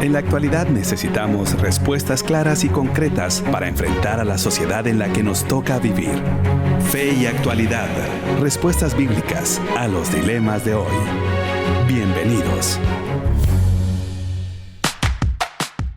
En la actualidad necesitamos respuestas claras y concretas para enfrentar a la sociedad en la que nos toca vivir. Fe y actualidad. Respuestas bíblicas a los dilemas de hoy. Bienvenidos.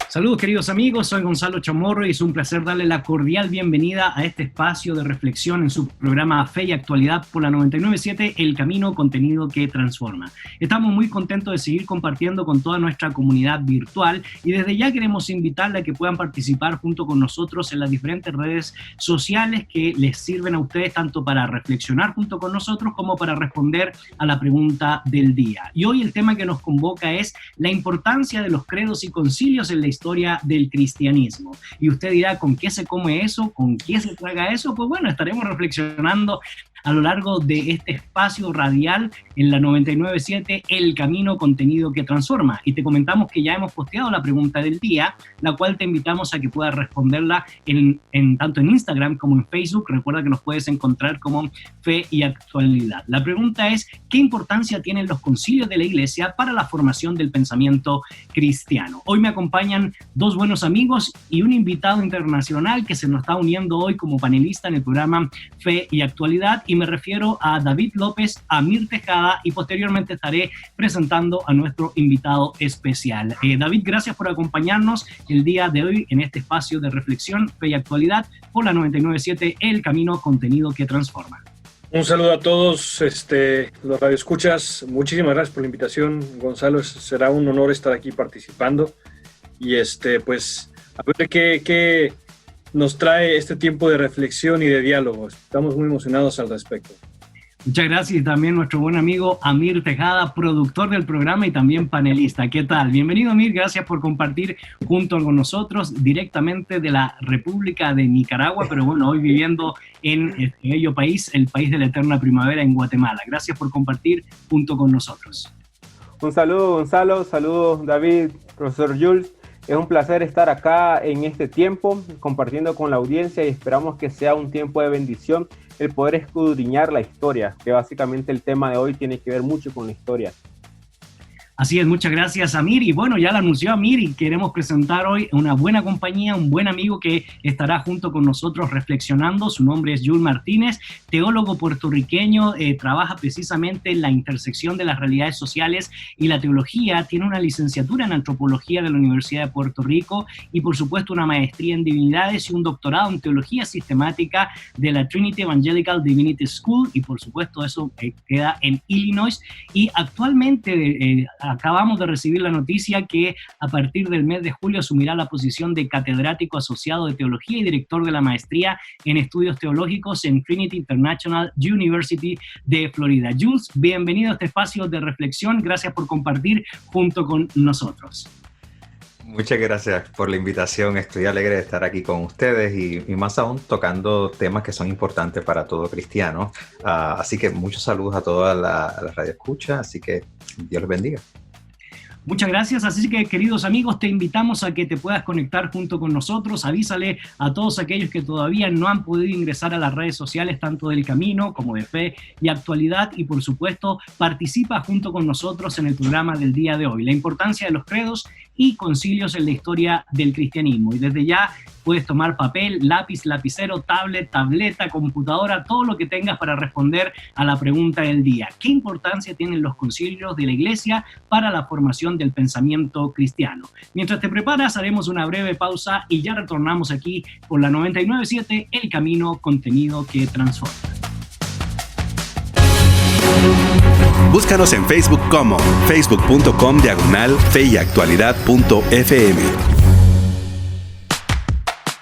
Saludos queridos amigos, soy Gonzalo Chamorro y es un placer darle la cordial bienvenida a este espacio de reflexión en su programa Fe y Actualidad por la 99.7, El Camino, contenido que transforma. Estamos muy contentos de seguir compartiendo con toda nuestra comunidad virtual y desde ya queremos invitarle a que puedan participar junto con nosotros en las diferentes redes sociales que les sirven a ustedes tanto para reflexionar junto con nosotros como para responder a la pregunta del día. Y hoy el tema que nos convoca es la importancia de los credos y concilios en la historia del cristianismo. Y usted dirá, ¿con qué se come eso? ¿Con qué se traga eso? Pues bueno, estaremos reflexionando a lo largo de este espacio radial en la 99.7, El Camino, contenido que transforma. Y te comentamos que ya hemos posteado la pregunta del día, la cual te invitamos a que puedas responderla tanto en Instagram como en Facebook. Recuerda que nos puedes encontrar como Fe y Actualidad. La pregunta es, ¿qué importancia tienen los concilios de la Iglesia para la formación del pensamiento cristiano? Hoy me acompañan dos buenos amigos y un invitado internacional que se nos está uniendo hoy como panelista en el programa Fe y Actualidad. Y me refiero a David López, Amir Tejada y posteriormente estaré presentando a nuestro invitado especial. David, gracias por acompañarnos el día de hoy en este espacio de reflexión, Fe y Actualidad por la 99.7, El Camino, contenido que transforma. Un saludo a todos los radioescuchas. Muchísimas gracias por la invitación, Gonzalo. Será un honor estar aquí participando. Y pues a ver qué nos trae este tiempo de reflexión y de diálogo. Estamos muy emocionados al respecto. Muchas gracias y también nuestro buen amigo Amir Tejada, productor del programa y también panelista. ¿Qué tal? Bienvenido, Amir, gracias por compartir junto con nosotros directamente de la República de Nicaragua, pero bueno, hoy viviendo en el bello país, el país de la eterna primavera en Guatemala. Gracias por compartir junto con nosotros. Un saludo, Gonzalo, saludos, David, profesor Jules. Es un placer estar acá en este tiempo compartiendo con la audiencia y esperamos que sea un tiempo de bendición el poder escudriñar la historia, que básicamente el tema de hoy tiene que ver mucho con la historia. Así es, muchas gracias, Amir. Y bueno, ya lo anunció Amir y queremos presentar hoy una buena compañía, un buen amigo que estará junto con nosotros reflexionando. Su nombre es Jules Martínez, teólogo puertorriqueño, trabaja precisamente en la intersección de las realidades sociales y la teología. Tiene una licenciatura en antropología de la Universidad de Puerto Rico y por supuesto una maestría en divinidades y un doctorado en teología sistemática de la Trinity Evangelical Divinity School y por supuesto eso queda en Illinois. Y actualmente acabamos de recibir la noticia que a partir del mes de julio asumirá la posición de catedrático asociado de teología y director de la maestría en estudios teológicos en Trinity International University de Florida. Jules, bienvenido a este espacio de reflexión. Gracias por compartir junto con nosotros. Muchas gracias por la invitación. Estoy alegre de estar aquí con ustedes y más aún tocando temas que son importantes para todo cristiano. Así que muchos saludos a toda la radio escucha. Así que Dios les bendiga. Muchas gracias, así que queridos amigos, te invitamos a que te puedas conectar junto con nosotros. Avísale a todos aquellos que todavía no han podido ingresar a las redes sociales, tanto del Camino como de Fe y Actualidad, y por supuesto participa junto con nosotros en el programa del día de hoy. La importancia de los credos y concilios en la historia del cristianismo. Y desde ya puedes tomar papel, lápiz, lapicero, tablet, tableta, computadora, todo lo que tengas para responder a la pregunta del día. ¿Qué importancia tienen los concilios de la Iglesia para la formación del pensamiento cristiano? Mientras te preparas, haremos una breve pausa y ya retornamos aquí por la 99.7, El Camino, contenido que transforma. Búscanos en Facebook como facebook.com/feyactualidad.fm.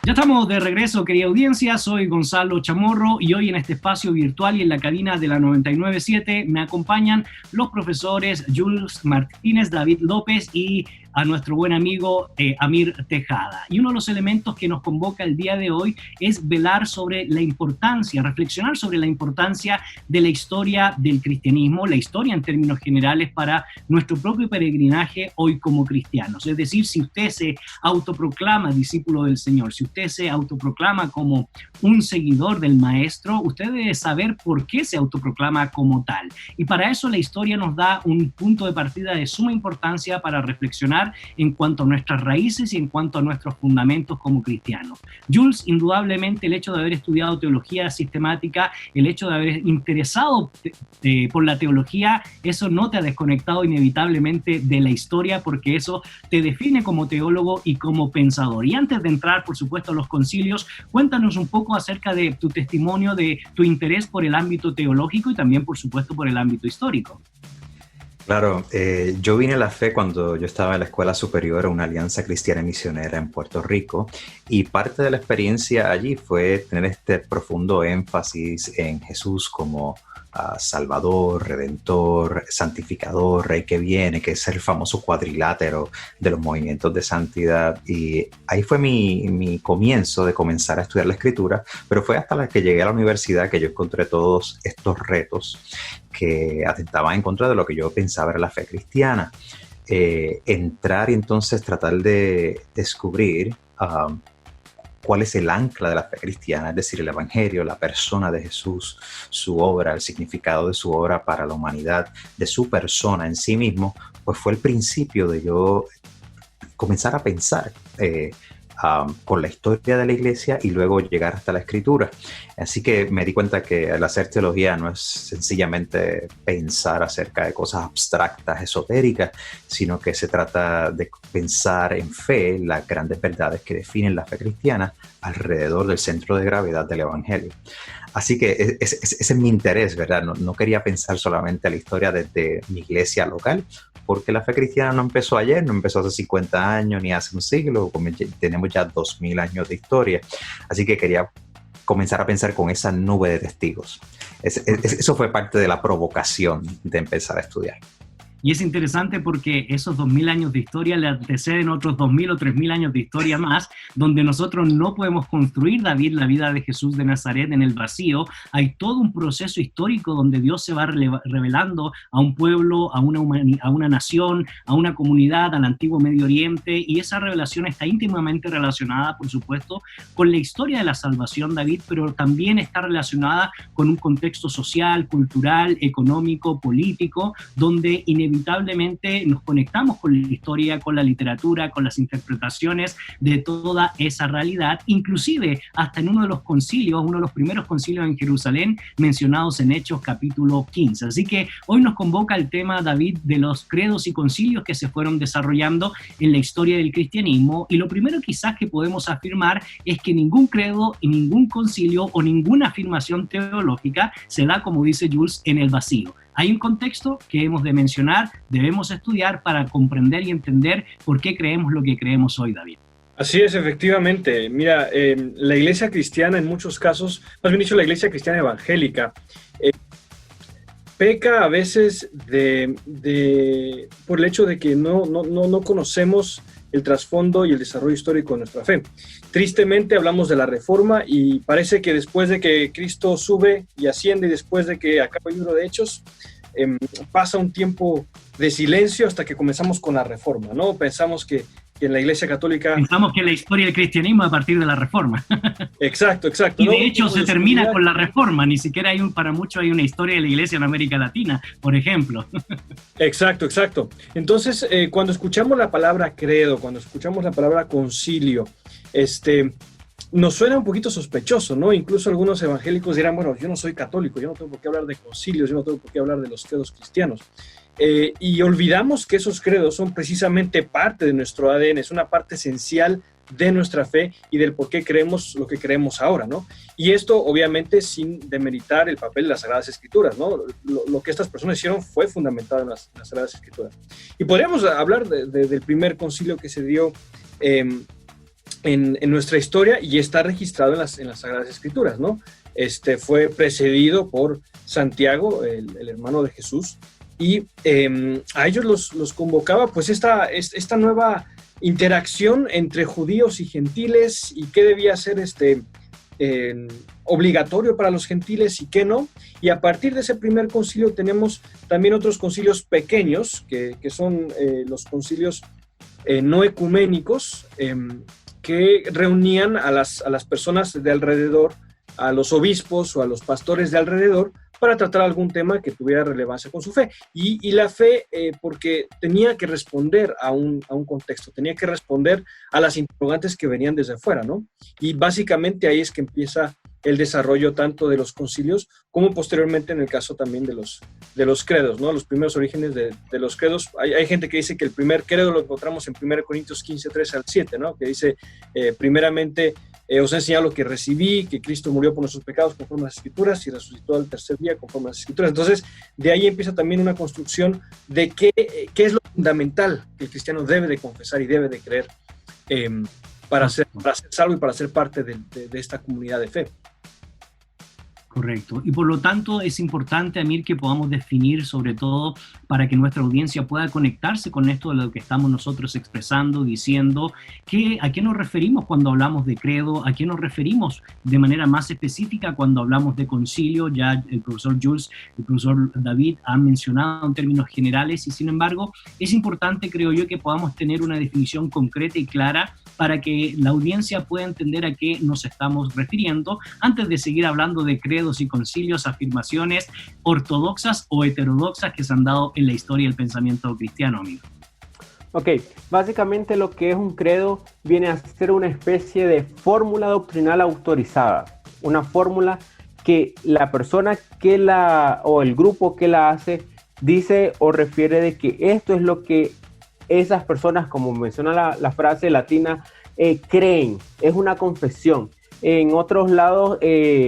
Ya estamos de regreso, querida audiencia. Soy Gonzalo Chamorro y hoy en este espacio virtual y en la cabina de la 99.7 me acompañan los profesores Jules Martínez, David López y a nuestro buen amigo Amir Tejada. Y uno de los elementos que nos convoca el día de hoy es velar sobre la importancia, reflexionar sobre la importancia de la historia del cristianismo, la historia en términos generales para nuestro propio peregrinaje hoy como cristianos. Es decir, si usted se autoproclama discípulo del Señor, si usted se autoproclama como un seguidor del Maestro, usted debe saber por qué se autoproclama como tal. Y para eso la historia nos da un punto de partida de suma importancia para reflexionar reflexionar en cuanto a nuestras raíces y en cuanto a nuestros fundamentos como cristianos. Jules, indudablemente el hecho de haber estudiado teología sistemática, el hecho de haber interesado por la teología, eso no te ha desconectado inevitablemente de la historia, porque eso te define como teólogo y como pensador. Y antes de entrar, por supuesto, a los concilios, cuéntanos un poco acerca de tu testimonio, de tu interés por el ámbito teológico y también, por supuesto, por el ámbito histórico. Claro, yo vine a la fe cuando yo estaba en la escuela superior a una alianza cristiana y misionera en Puerto Rico, y parte de la experiencia allí fue tener este profundo énfasis en Jesús como Salvador, Redentor, Santificador, Rey que viene, que es el famoso cuadrilátero de los movimientos de santidad. Y ahí fue mi comienzo de comenzar a estudiar la Escritura, pero fue hasta la que llegué a la universidad que yo encontré todos estos retos que atentaban en contra de lo que yo pensaba era la fe cristiana. Entrar y entonces tratar de descubrir cuál es el ancla de la fe cristiana, es decir, el Evangelio, la persona de Jesús, su obra, el significado de su obra para la humanidad, de su persona en sí mismo, pues fue el principio de yo comenzar a pensar con la historia de la iglesia y luego llegar hasta la Escritura. Así que me di cuenta que el hacer teología no es sencillamente pensar acerca de cosas abstractas, esotéricas, sino que se trata de pensar en fe, las grandes verdades que definen la fe cristiana alrededor del centro de gravedad del Evangelio. Así que ese es mi interés, ¿verdad? No quería pensar solamente la historia desde mi iglesia local, porque la fe cristiana no empezó ayer, no empezó hace 50 años ni hace un siglo, tenemos ya 2000 años de historia. Así que quería comenzar a pensar con esa nube de testigos. Eso fue parte de la provocación de empezar a estudiar. Y es interesante porque esos 2000 años de historia le anteceden otros 2000 o 3000 años de historia más, donde nosotros no podemos construir, David, la vida de Jesús de Nazaret en el vacío. Hay todo un proceso histórico donde Dios se va revelando a un pueblo, a una nación, a una comunidad, al antiguo Medio Oriente, y esa revelación está íntimamente relacionada, por supuesto, con la historia de la salvación, David, pero también está relacionada con un contexto social, cultural, económico, político, donde inevitablemente nos conectamos con la historia, con la literatura, con las interpretaciones de toda esa realidad, inclusive hasta en uno de los concilios, uno de los primeros concilios en Jerusalén, mencionados en Hechos capítulo 15. Así que hoy nos convoca el tema, David, de los credos y concilios que se fueron desarrollando en la historia del cristianismo, y lo primero quizás que podemos afirmar es que ningún credo y ningún concilio o ninguna afirmación teológica se da, como dice Jules, en el vacío. Hay un contexto que hemos de mencionar, debemos estudiar para comprender y entender por qué creemos lo que creemos hoy, David. Así es, efectivamente. Mira, la iglesia cristiana en muchos casos, más bien dicho, la iglesia cristiana evangélica, peca a veces por el hecho de que no conocemos el trasfondo y el desarrollo histórico de nuestra fe. Tristemente hablamos de la Reforma y parece que después de que Cristo sube y asciende y después de que acaba el libro de Hechos, pasa un tiempo de silencio hasta que comenzamos con la Reforma, ¿no? Pensamos que en la Iglesia Católica... Pensamos que la historia del cristianismo a partir de la Reforma. Exacto. Y de hecho se termina con la Reforma, ni siquiera para muchos hay una historia de la Iglesia en América Latina, por ejemplo. Exacto. Entonces, cuando escuchamos la palabra credo, cuando escuchamos la palabra concilio, nos suena un poquito sospechoso, ¿no? Incluso algunos evangélicos dirán, bueno, yo no soy católico, yo no tengo por qué hablar de concilios, yo no tengo por qué hablar de los credos cristianos. Y olvidamos que esos credos son precisamente parte de nuestro ADN, es una parte esencial de nuestra fe y del por qué creemos lo que creemos ahora, ¿no? Y esto, obviamente, sin demeritar el papel de las Sagradas Escrituras, ¿no? Lo que estas personas hicieron fue fundamentado en las Sagradas Escrituras. Y podríamos hablar del primer concilio que se dio en nuestra historia y está registrado en las Sagradas Escrituras, ¿no? Fue precedido por Santiago, el hermano de Jesús, y a ellos los convocaba pues esta nueva interacción entre judíos y gentiles y qué debía ser obligatorio para los gentiles y qué no. Y a partir de ese primer concilio tenemos también otros concilios pequeños que son los concilios no ecuménicos, que reunían a las personas de alrededor, a los obispos o a los pastores de alrededor, para tratar algún tema que tuviera relevancia con su fe. Y la fe, porque tenía que responder a un contexto, tenía que responder a las interrogantes que venían desde afuera, ¿no? Y básicamente ahí es que empieza el desarrollo tanto de los concilios como posteriormente en el caso también de los credos, ¿no? Los primeros orígenes de los credos. Hay gente que dice que el primer credo lo encontramos en 1 Corintios 15, 3 al 7, ¿no? Que dice, primeramente, os he enseñado lo que recibí, que Cristo murió por nuestros pecados conforme a las Escrituras y resucitó al tercer día conforme a las Escrituras. Entonces, de ahí empieza también una construcción de qué es lo fundamental que el cristiano debe de confesar y debe de creer para ser salvo y para ser parte de esta comunidad de fe. Correcto. Y por lo tanto es importante, Amir, que podamos definir, sobre todo para que nuestra audiencia pueda conectarse con esto de lo que estamos nosotros expresando, diciendo, a qué nos referimos cuando hablamos de credo, a qué nos referimos de manera más específica cuando hablamos de concilio. Ya el profesor Jules, el profesor David han mencionado en términos generales y sin embargo es importante, creo yo, que podamos tener una definición concreta y clara para que la audiencia pueda entender a qué nos estamos refiriendo antes de seguir hablando de credos y concilios, afirmaciones ortodoxas o heterodoxas que se han dado en la historia del pensamiento cristiano, amigo. Ok, básicamente lo que es un credo viene a ser una especie de fórmula doctrinal autorizada, una fórmula que la persona o el grupo que la hace dice o refiere de que esto es lo que esas personas, como menciona la frase latina, creen, es una confesión. En otros lados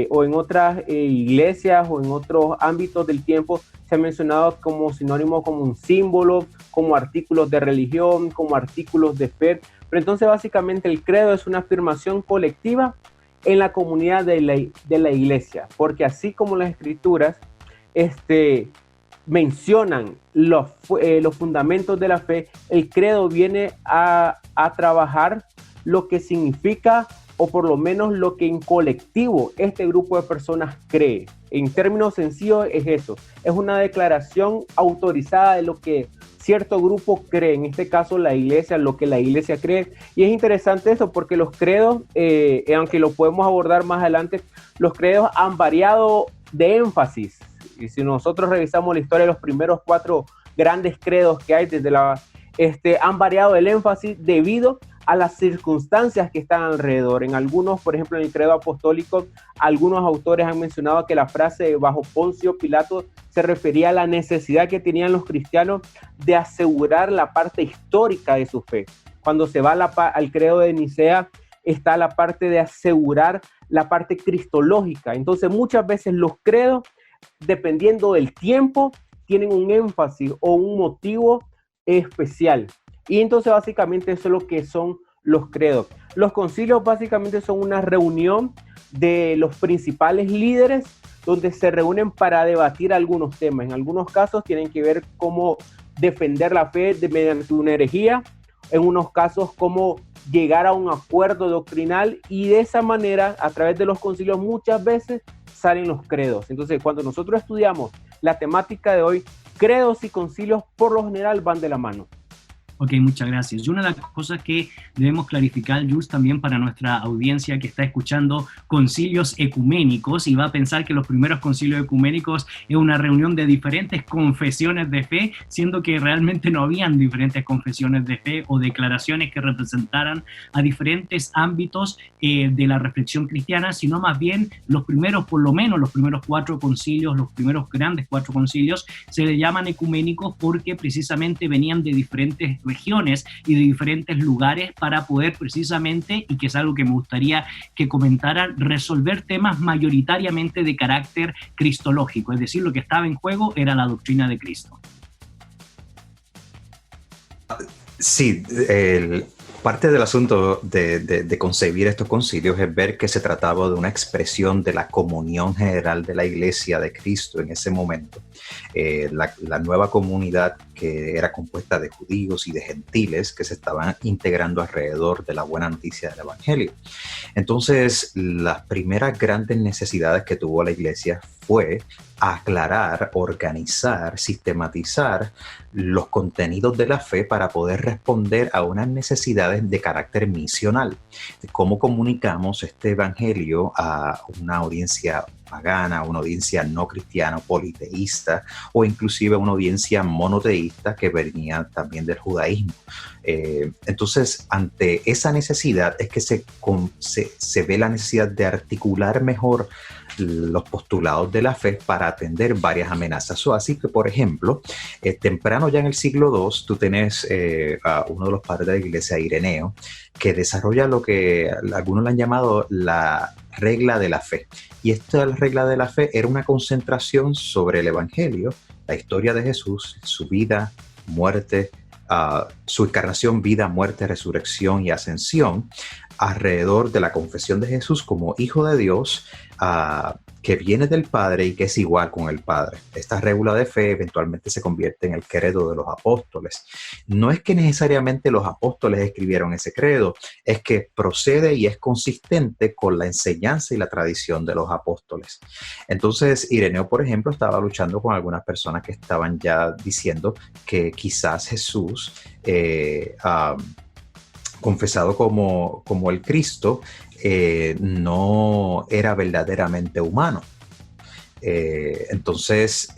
o en otras iglesias o en otros ámbitos del tiempo se ha mencionado como sinónimo, como un símbolo, como artículos de religión, como artículos de fe. Pero entonces básicamente el credo es una afirmación colectiva en la comunidad de la iglesia, porque así como las escrituras mencionan los fundamentos de la fe, el credo viene a trabajar lo que significa, o por lo menos lo que en colectivo este grupo de personas cree. En términos sencillos es eso, es una declaración autorizada de lo que cierto grupo cree, en este caso la iglesia, lo que la iglesia cree. Y es interesante eso porque los credos, aunque lo podemos abordar más adelante, los credos han variado de énfasis. Y si nosotros revisamos la historia de los primeros 4 grandes credos que hay han variado el énfasis debido a las circunstancias que están alrededor. En algunos, por ejemplo, en el credo apostólico, algunos autores han mencionado que la frase bajo Poncio Pilato se refería a la necesidad que tenían los cristianos de asegurar la parte histórica de su fe. Cuando se va al credo de Nicea, está la parte de asegurar la parte cristológica. Entonces, muchas veces los credos, dependiendo del tiempo, tienen un énfasis o un motivo especial. Y entonces básicamente eso es lo que son los credos. Los concilios básicamente son una reunión de los principales líderes donde se reúnen para debatir algunos temas. En algunos casos tienen que ver cómo defender la fe mediante una herejía, en unos casos cómo llegar a un acuerdo doctrinal, y de esa manera, a través de los concilios, muchas veces salen los credos. Entonces, cuando nosotros estudiamos la temática de hoy, credos y concilios por lo general van de la mano. Ok, muchas gracias. Y una de las cosas que debemos clarificar, Jules, también para nuestra audiencia que está escuchando concilios ecuménicos y va a pensar que los primeros concilios ecuménicos es una reunión de diferentes confesiones de fe, siendo que realmente no habían diferentes confesiones de fe o declaraciones que representaran a diferentes ámbitos de la reflexión cristiana, sino más bien los primeros, por lo menos los primeros 4 concilios, los primeros grandes 4 concilios, se le llaman ecuménicos porque precisamente venían de diferentes regiones y de diferentes lugares para poder precisamente, y que es algo que me gustaría que comentaran, resolver temas mayoritariamente de carácter cristológico, es decir, lo que estaba en juego era la doctrina de Cristo. Sí, parte del asunto de concebir estos concilios es ver que se trataba de una expresión de la comunión general de la Iglesia de Cristo en ese momento. La nueva comunidad que era compuesta de judíos y de gentiles que se estaban integrando alrededor de la buena noticia del Evangelio. Entonces, las primeras grandes necesidades que tuvo la Iglesia fue aclarar, organizar, sistematizar los contenidos de la fe para poder responder a unas necesidades de carácter misional. ¿Cómo comunicamos este evangelio a una audiencia pagana, una audiencia no cristiana, politeísta, o inclusive una audiencia monoteísta que venía también del judaísmo. Entonces, ante esa necesidad es que se ve la necesidad de articular mejor los postulados de la fe para atender varias amenazas. Así que, por ejemplo, temprano ya en el siglo II, tú tenés a uno de los padres de la iglesia, Ireneo, que desarrolla lo que algunos le han llamado la regla de la fe. Y esta regla de la fe era una concentración sobre el Evangelio, la historia de Jesús, su vida, muerte, su encarnación, vida, muerte, resurrección y ascensión, alrededor de la confesión de Jesús como Hijo de Dios, que viene del Padre y que es igual con el Padre. Esta regla de fe eventualmente se convierte en el credo de los apóstoles. No es que necesariamente los apóstoles escribieron ese credo, es que procede y es consistente con la enseñanza y la tradición de los apóstoles. Entonces, Ireneo, por ejemplo, estaba luchando con algunas personas que estaban ya diciendo que quizás Jesús, confesado como el Cristo, no era verdaderamente humano. Entonces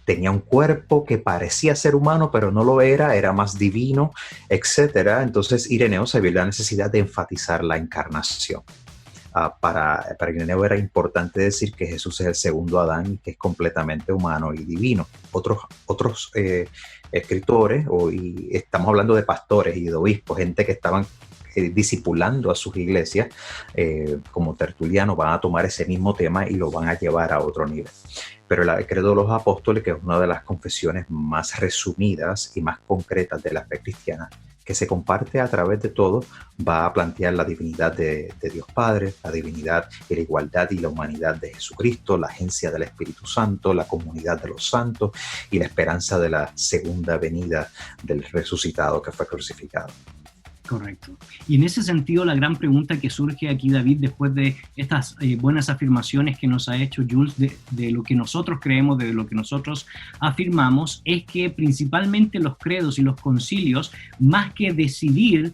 tenía un cuerpo que parecía ser humano, pero no lo era más divino, etc. Entonces Ireneo se vio la necesidad de enfatizar la encarnación. Para Ireneo era importante decir que Jesús es el segundo Adán y que es completamente humano y divino. Otros escritores, y estamos hablando de pastores y de obispos, gente que estaban discipulando a sus iglesias, como Tertuliano, van a tomar ese mismo tema y lo van a llevar a otro nivel. Pero el credo de los apóstoles, que es una de las confesiones más resumidas y más concretas de la fe cristiana, que se comparte a través de todo, va a plantear la divinidad de Dios Padre, la divinidad y la igualdad y la humanidad de Jesucristo, la agencia del Espíritu Santo, la comunidad de los santos y la esperanza de la segunda venida del resucitado que fue crucificado. Correcto. Y en ese sentido, la gran pregunta que surge aquí, David, después de estas buenas afirmaciones que nos ha hecho Jules de lo que nosotros creemos, de lo que nosotros afirmamos, es que principalmente los credos y los concilios, más que decidir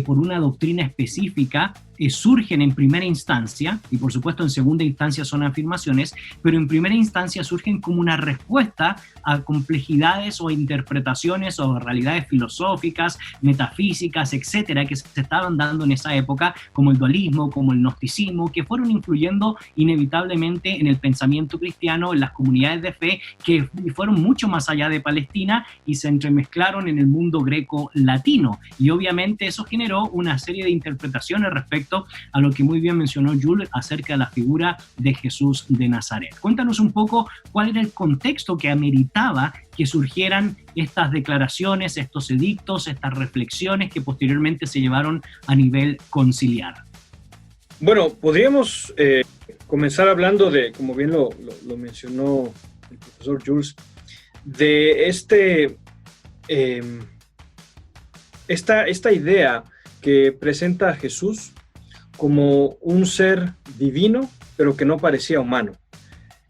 por una doctrina específica, surgen en primera instancia, y por supuesto en segunda instancia son afirmaciones, pero en primera instancia surgen como una respuesta a complejidades o interpretaciones o realidades filosóficas, metafísicas, etcétera, que se estaban dando en esa época, como el dualismo, como el gnosticismo, que fueron influyendo inevitablemente en el pensamiento cristiano, en las comunidades de fe, que fueron mucho más allá de Palestina y se entremezclaron en el mundo greco-latino. Y obviamente eso generó una serie de interpretaciones respecto a lo que muy bien mencionó Jules acerca de la figura de Jesús de Nazaret. Cuéntanos un poco cuál era el contexto que ameritaba que surgieran estas declaraciones, estos edictos, estas reflexiones que posteriormente se llevaron a nivel conciliar. Bueno, podríamos comenzar hablando de, como bien lo mencionó el profesor Jules, de esta idea que presenta a Jesús como un ser divino, pero que no parecía humano.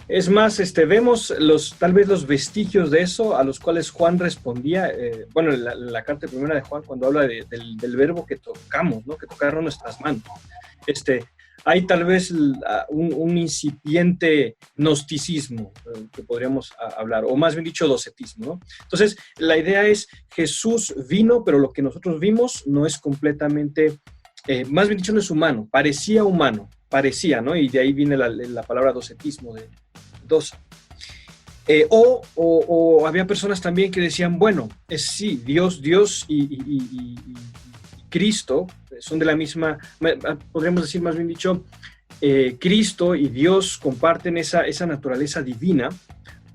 Es más, vemos tal vez los vestigios de eso a los cuales Juan respondía, la carta primera de Juan, cuando habla del verbo que tocamos, ¿no? Que tocaron nuestras manos. Hay tal vez un incipiente gnosticismo que podríamos hablar, o más bien dicho, docetismo, ¿no? Entonces, la idea es, Jesús vino, pero lo que nosotros vimos no es completamente, más bien dicho, no es humano, parecía, ¿no? Y de ahí viene la palabra docetismo, de dosa. O había personas también que decían, bueno, sí, Dios y Cristo son de la misma, podríamos decir más bien dicho, Cristo y Dios comparten esa naturaleza divina,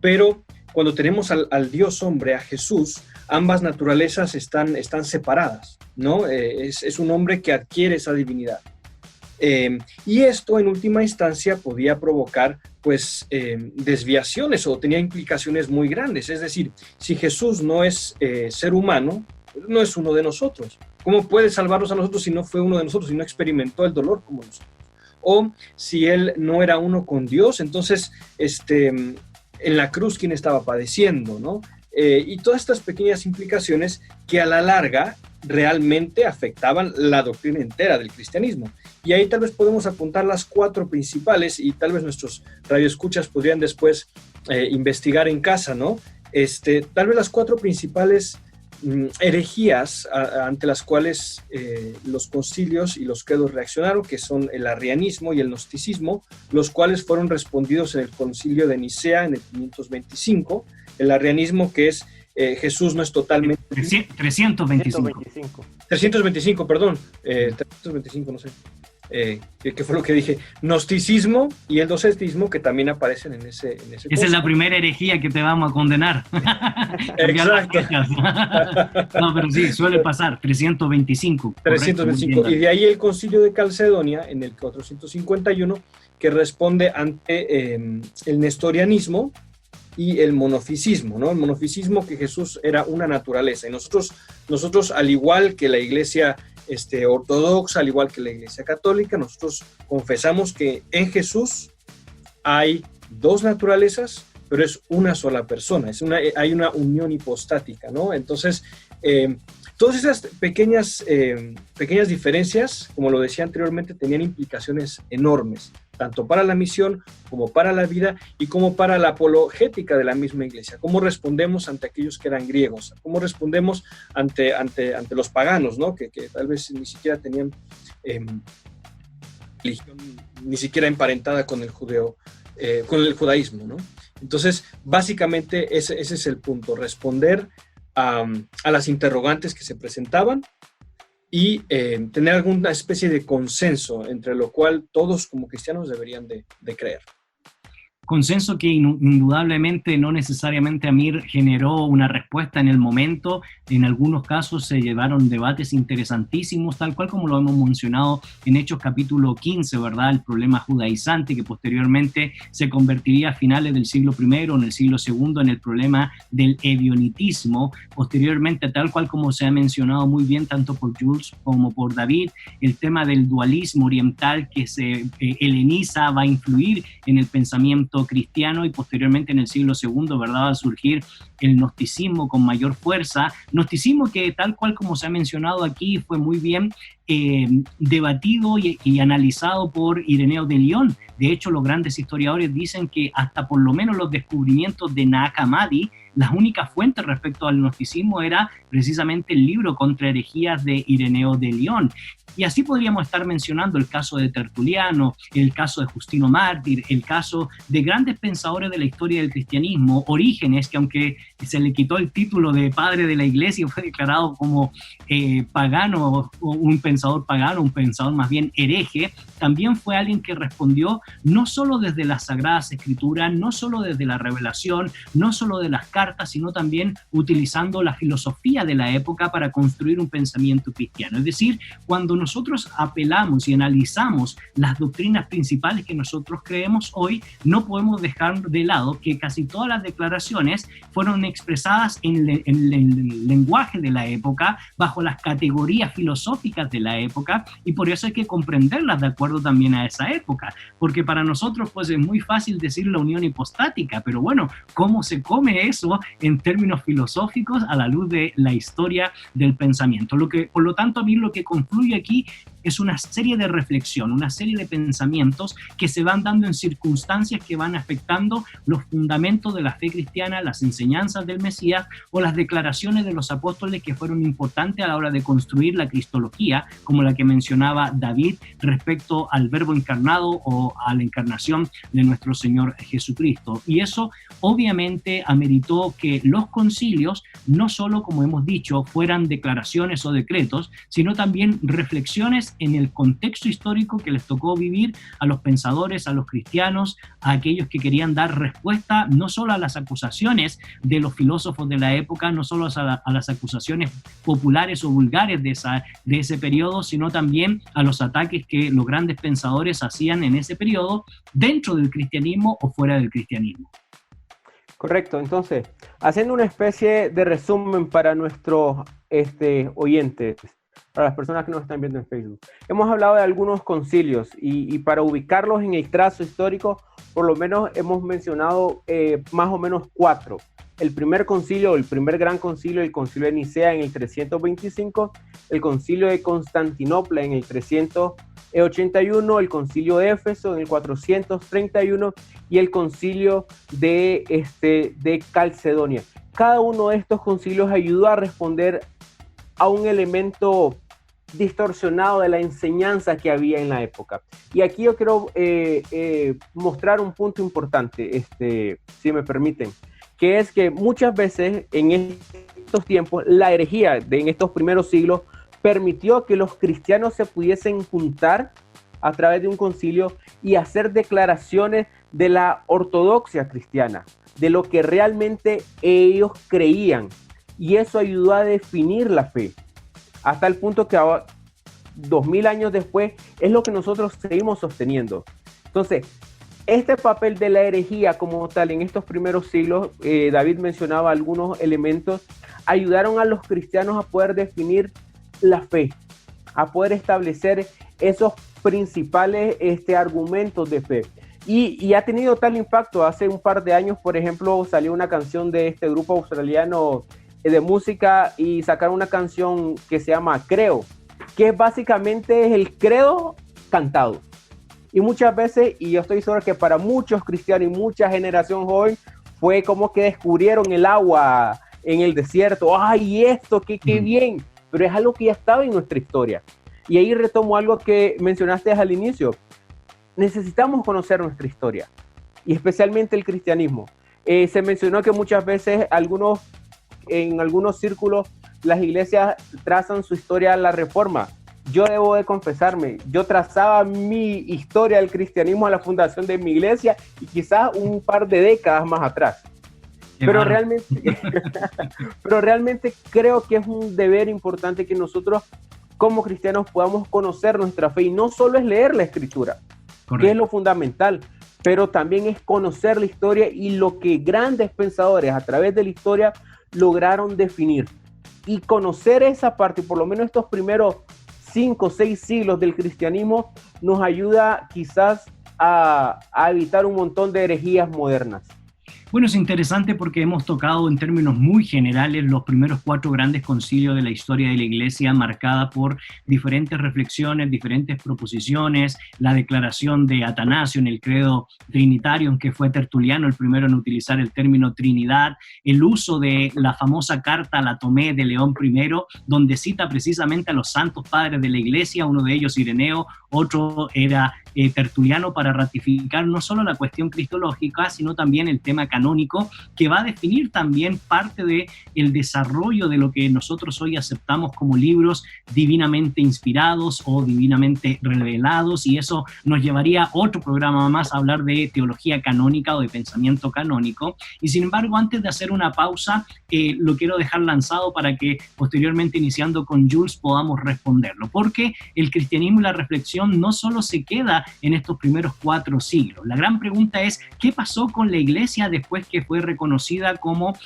pero cuando tenemos al Dios hombre, a Jesús, ambas naturalezas están separadas, ¿no? Es un hombre que adquiere esa divinidad. Y esto en última instancia podía provocar pues desviaciones o tenía implicaciones muy grandes. Es decir, si Jesús no es ser humano, no es uno de nosotros. ¿Cómo puede salvarnos a nosotros si no fue uno de nosotros, si no experimentó el dolor como nosotros? O si él no era uno con Dios, entonces en la cruz, ¿quién estaba padeciendo, no? y todas estas pequeñas implicaciones que a la larga realmente afectaban la doctrina entera del cristianismo. Y ahí tal vez podemos apuntar las 4 principales, y tal vez nuestros radioescuchas podrían después investigar en casa, ¿no? Tal vez las 4 principales herejías ante las cuales los concilios y los credos reaccionaron, que son el arrianismo y el gnosticismo, los cuales fueron respondidos en el concilio de Nicea en el 525. El arrianismo, que es Jesús no es totalmente... 325, perdón. 325, no sé. ¿Qué fue lo que dije? Gnosticismo y el docetismo, que también aparecen en ese Esa es la primera herejía que te vamos a condenar. Exacto. No, pero sí, suele pasar. 325. 325. Correcto, y de ahí el concilio de Calcedonia en el 451, que responde ante el nestorianismo y el monofisismo, ¿no? El monofisismo, que Jesús era una naturaleza, y nosotros al igual que la iglesia ortodoxa, al igual que la iglesia católica, nosotros confesamos que en Jesús hay 2 naturalezas, pero es una sola persona, hay una unión hipostática, ¿no? Entonces, todas esas pequeñas diferencias, como lo decía anteriormente, tenían implicaciones enormes, tanto para la misión como para la vida y como para la apologética de la misma iglesia. ¿Cómo respondemos ante aquellos que eran griegos? ¿Cómo respondemos ante los paganos, ¿no? que tal vez ni siquiera tenían religión ni siquiera emparentada con el judaísmo, ¿no? Entonces, básicamente ese es el punto, responder a las interrogantes que se presentaban y tener alguna especie de consenso entre lo cual todos como cristianos deberían de creer. Consenso que indudablemente no necesariamente Amir generó una respuesta en el momento. En algunos casos se llevaron debates interesantísimos, tal cual como lo hemos mencionado en Hechos capítulo 15, ¿verdad? El problema judaizante, que posteriormente se convertiría a finales del siglo I, en el siglo II, en el problema del ebionitismo. Posteriormente, tal cual como se ha mencionado muy bien tanto por Jules como por David, el tema del dualismo oriental que se heleniza va a influir en el pensamiento cristiano, y posteriormente en el siglo II, ¿verdad?, va a surgir el gnosticismo con mayor fuerza. Gnosticismo que, tal cual como se ha mencionado aquí, fue muy bien debatido y analizado por Ireneo de León. De hecho, los grandes historiadores dicen que hasta por lo menos los descubrimientos de Nag Hammadi, las únicas fuentes respecto al gnosticismo era precisamente el libro Contra herejías de Ireneo de León. Y así podríamos estar mencionando el caso de Tertuliano, el caso de Justino Mártir, el caso de grandes pensadores de la historia del cristianismo, Orígenes, que aunque se le quitó el título de padre de la iglesia, fue declarado como pagano, o un pensador pagano, un pensador más bien hereje, también fue alguien que respondió no solo desde las Sagradas Escrituras, no solo desde la revelación, no solo de las cartas, sino también utilizando la filosofía de la época para construir un pensamiento cristiano. Es decir, cuando nosotros apelamos y analizamos las doctrinas principales que nosotros creemos hoy, no podemos dejar de lado que casi todas las declaraciones fueron expresadas en el lenguaje de la época, bajo las categorías filosóficas de la época, y por eso hay que comprenderlas de acuerdo también a esa época, porque para nosotros pues es muy fácil decir la unión hipostática, pero bueno, ¿cómo se come eso en términos filosóficos a la luz de la historia del pensamiento? Por lo tanto, a mí lo que confluye aquí es una serie de reflexión, una serie de pensamientos que se van dando en circunstancias que van afectando los fundamentos de la fe cristiana, las enseñanzas del Mesías o las declaraciones de los apóstoles que fueron importantes a la hora de construir la cristología, como la que mencionaba David respecto al Verbo encarnado o a la encarnación de nuestro Señor Jesucristo. Y eso obviamente ameritó que los concilios no solo, como hemos dicho, fueran declaraciones o decretos, sino también reflexiones en el contexto histórico que les tocó vivir a los pensadores, a los cristianos, a aquellos que querían dar respuesta no solo a las acusaciones de los filósofos de la época, no solo a las acusaciones populares o vulgares de ese periodo, sino también a los ataques que los grandes pensadores hacían en ese periodo dentro del cristianismo o fuera del cristianismo. Correcto, entonces, haciendo una especie de resumen para nuestros oyentes, para las personas que nos están viendo en Facebook. Hemos hablado de algunos concilios y para ubicarlos en el trazo histórico, por lo menos hemos mencionado más o menos 4. El primer concilio, el primer gran concilio, el concilio de Nicea en el 325, el concilio de Constantinopla en el 381, el concilio de Éfeso en el 431 y el concilio de Calcedonia. Cada uno de estos concilios ayudó a responder a un elemento distorsionado de la enseñanza que había en la época. Y aquí yo quiero mostrar un punto importante, si me permiten, que es que muchas veces en estos tiempos la herejía en estos primeros siglos permitió que los cristianos se pudiesen juntar a través de un concilio y hacer declaraciones de la ortodoxia cristiana, de lo que realmente ellos creían, y eso ayudó a definir la fe, hasta el punto que ahora, 2000 años después, es lo que nosotros seguimos sosteniendo. Entonces, este papel de la herejía como tal en estos primeros siglos, David mencionaba algunos elementos, ayudaron a los cristianos a poder definir la fe, a poder establecer esos principales argumentos de fe. Y ha tenido tal impacto. Hace un par de años, por ejemplo, salió una canción de este grupo australiano de música y sacaron una canción que se llama Creo, que básicamente es el credo cantado. Y muchas veces, y yo estoy seguro que para muchos cristianos y mucha generación joven, fue como que descubrieron el agua en el desierto. ¡Ay, esto! ¡Qué bien! Pero es algo que ya estaba en nuestra historia. Y ahí retomo algo que mencionaste al inicio. Necesitamos conocer nuestra historia, y especialmente el cristianismo. Se mencionó que muchas veces en algunos círculos las iglesias trazan su historia a la Reforma. Yo debo de confesarme, yo trazaba mi historia del cristianismo a la fundación de mi iglesia y quizás un par de décadas más atrás. Pero realmente creo que es un deber importante que nosotros como cristianos podamos conocer nuestra fe, y no solo es leer la escritura, correcto, que es lo fundamental, pero también es conocer la historia y lo que grandes pensadores a través de la historia lograron definir. Y conocer esa parte, por lo menos estos primeros 5 o 6 siglos del cristianismo, nos ayuda quizás a evitar un montón de herejías modernas. Bueno, es interesante porque hemos tocado en términos muy generales los primeros 4 grandes concilios de la historia de la Iglesia, marcada por diferentes reflexiones, diferentes proposiciones, la declaración de Atanasio en el credo trinitario, en que fue Tertuliano el primero en utilizar el término Trinidad, el uso de la famosa carta a la Tomé de León I, donde cita precisamente a los santos padres de la Iglesia, uno de ellos Ireneo, otro era Tertuliano, para ratificar no solo la cuestión cristológica, sino también el tema canónico, que va a definir también parte del desarrollo de lo que nosotros hoy aceptamos como libros divinamente inspirados o divinamente revelados, y eso nos llevaría a otro programa más a hablar de teología canónica o de pensamiento canónico. Y sin embargo, antes de hacer una pausa, lo quiero dejar lanzado para que posteriormente, iniciando con Jules, podamos responderlo, porque el cristianismo y la reflexión no solo se queda en estos primeros 4 siglos. La gran pregunta es, ¿qué pasó con la Iglesia después que fue reconocida como,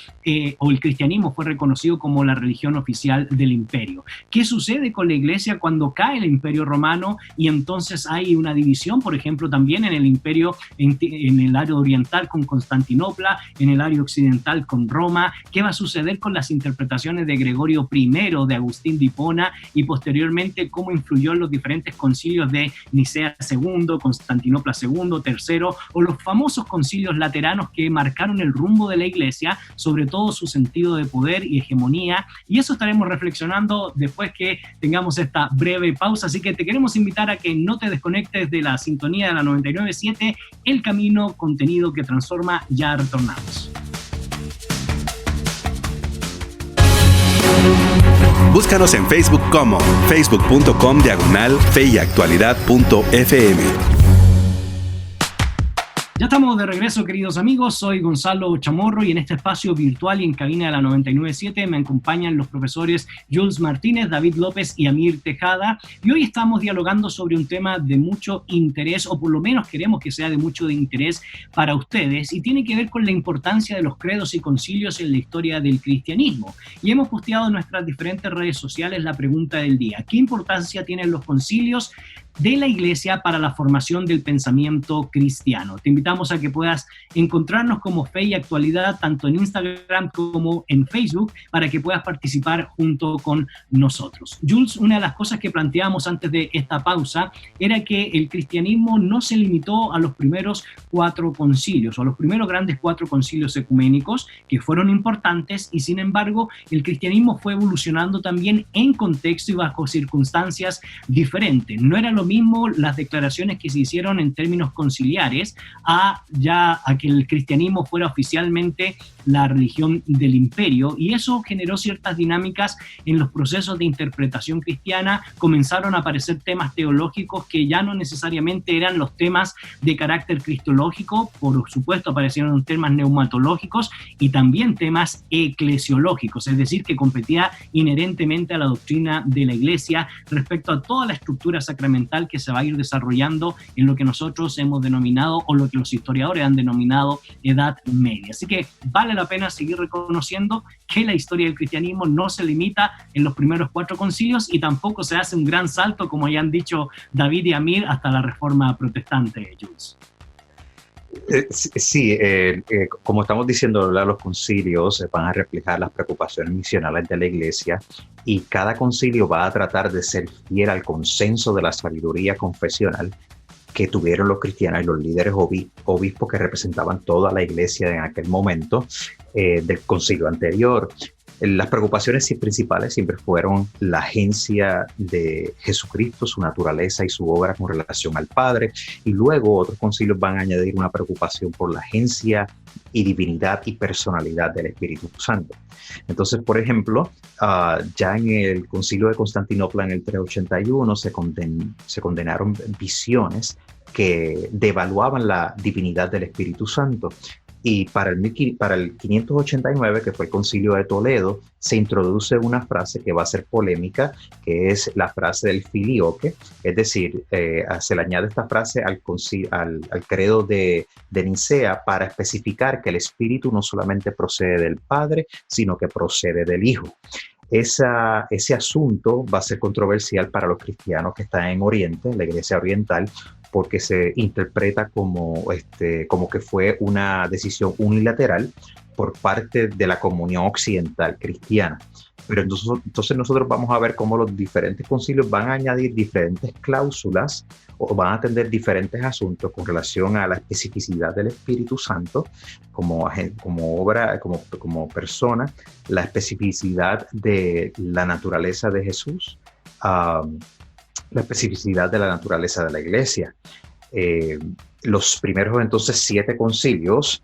o el cristianismo fue reconocido como la religión oficial del imperio? ¿Qué sucede con la Iglesia cuando cae el Imperio Romano y entonces hay una división, por ejemplo, también en el imperio, en el área oriental con Constantinopla, en el área occidental con Roma? ¿Qué va a suceder con las interpretaciones de Gregorio I, de Agustín de Hipona, y posteriormente cómo influyó en los diferentes concilios de Nicea II, Constantinopla II, III, o los famosos concilios lateranos que marcaron el rumbo de la Iglesia, sobre todo su sentido de poder y hegemonía? Y eso estaremos reflexionando después que tengamos esta breve pausa, así que te queremos invitar a que no te desconectes de la sintonía de la 99.7, El Camino, contenido que transforma. Ya retornamos. Búscanos en Facebook como facebook.com/feyactualidad.fm. Ya estamos de regreso, queridos amigos. Soy Gonzalo Chamorro y en este espacio virtual y en cabina de la 99.7 me acompañan los profesores Jules Martínez, David López y Amir Tejada. Y hoy estamos dialogando sobre un tema de mucho interés, o por lo menos queremos que sea de mucho interés para ustedes, y tiene que ver con la importancia de los credos y concilios en la historia del cristianismo. Y hemos posteado en nuestras diferentes redes sociales la pregunta del día: ¿qué importancia tienen los concilios de la Iglesia para la formación del pensamiento cristiano? Te invitamos a que puedas encontrarnos como Fe y Actualidad tanto en Instagram como en Facebook para que puedas participar junto con nosotros. Jules, una de las cosas que planteamos antes de esta pausa era que el cristianismo no se limitó a los primeros 4 concilios o a los primeros grandes 4 concilios ecuménicos, que fueron importantes, y sin embargo el cristianismo fue evolucionando también en contexto y bajo circunstancias diferentes. No era lo mismo las declaraciones que se hicieron en términos conciliares a que el cristianismo fuera oficialmente la religión del imperio, y eso generó ciertas dinámicas en los procesos de interpretación cristiana. Comenzaron a aparecer temas teológicos que ya no necesariamente eran los temas de carácter cristológico. Por supuesto aparecieron temas neumatológicos y también temas eclesiológicos, es decir, que competía inherentemente a la doctrina de la Iglesia respecto a toda la estructura sacramental que se va a ir desarrollando en lo que nosotros hemos denominado, o lo que los historiadores han denominado, Edad Media. Así que vale la pena seguir reconociendo que la historia del cristianismo no se limita en los primeros 4 concilios y tampoco se hace un gran salto, como ya han dicho David y Amir, hasta la Reforma Protestante, Jules. Sí, como estamos diciendo, los concilios van a reflejar las preocupaciones misionales de la Iglesia, y cada concilio va a tratar de ser fiel al consenso de la sabiduría confesional que tuvieron los cristianos y los líderes obispos que representaban toda la Iglesia en aquel momento del concilio anterior. Las preocupaciones principales siempre fueron la agencia de Jesucristo, su naturaleza y su obra con relación al Padre, y luego otros concilios van a añadir una preocupación por la agencia y divinidad y personalidad del Espíritu Santo. Entonces, por ejemplo, ya en el concilio de Constantinopla en el 381 se condenaron visiones que devaluaban la divinidad del Espíritu Santo. Y para el 589, que fue el concilio de Toledo, se introduce una frase que va a ser polémica, que es la frase del filioque, es decir, se le añade esta frase al credo de Nicea para especificar que el Espíritu no solamente procede del Padre, sino que procede del Hijo. Ese asunto va a ser controversial para los cristianos que están en Oriente, la Iglesia Oriental, porque se interpreta como que fue una decisión unilateral por parte de la comunión occidental cristiana. Pero entonces nosotros vamos a ver cómo los diferentes concilios van a añadir diferentes cláusulas o van a atender diferentes asuntos con relación a la especificidad del Espíritu Santo como obra, como persona, la especificidad de la naturaleza de Jesús, la especificidad de la naturaleza de la Iglesia. Los primeros entonces 7 concilios,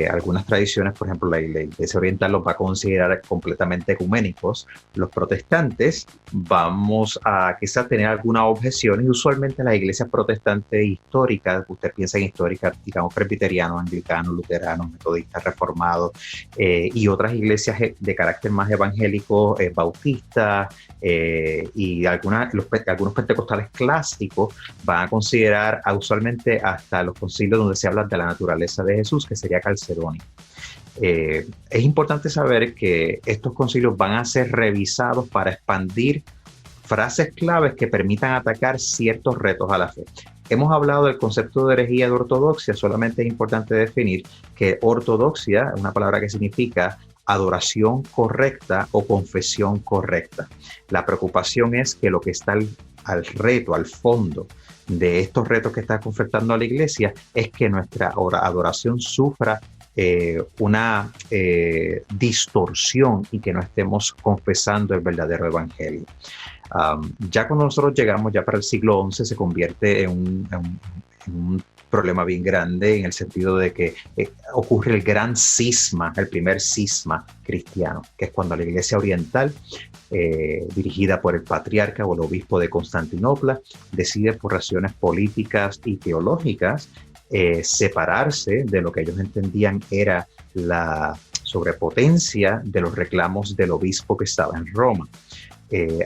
algunas tradiciones, por ejemplo, la Iglesia Oriental los va a considerar completamente ecuménicos. Los protestantes vamos a quizás tener alguna objeción, y usualmente las iglesias protestantes históricas, usted piensa en históricas, digamos, presbiterianos, anglicanos, luteranos, metodistas, reformados, y otras iglesias de carácter más evangélico, bautistas, y algunos pentecostales clásicos van a considerar usualmente hasta los concilios donde se habla de la naturaleza de Jesús, que sería Calcedonio. Es importante saber que estos concilios van a ser revisados para expandir frases claves que permitan atacar ciertos retos a la fe. Hemos hablado del concepto de herejía de ortodoxia. Solamente es importante definir que ortodoxia es una palabra que significa adoración correcta o confesión correcta. La preocupación es que lo que está al reto, al fondo de estos retos que está confrontando a la Iglesia, es que nuestra adoración sufra una distorsión y que no estemos confesando el verdadero evangelio. Ya cuando nosotros llegamos ya para el siglo XI, se convierte en un problema bien grande, en el sentido de que ocurre el gran cisma, el primer cisma cristiano, que es cuando la Iglesia Oriental, dirigida por el patriarca o el obispo de Constantinopla, decide por razones políticas y teológicas separarse de lo que ellos entendían era la sobrepotencia de los reclamos del obispo que estaba en Roma.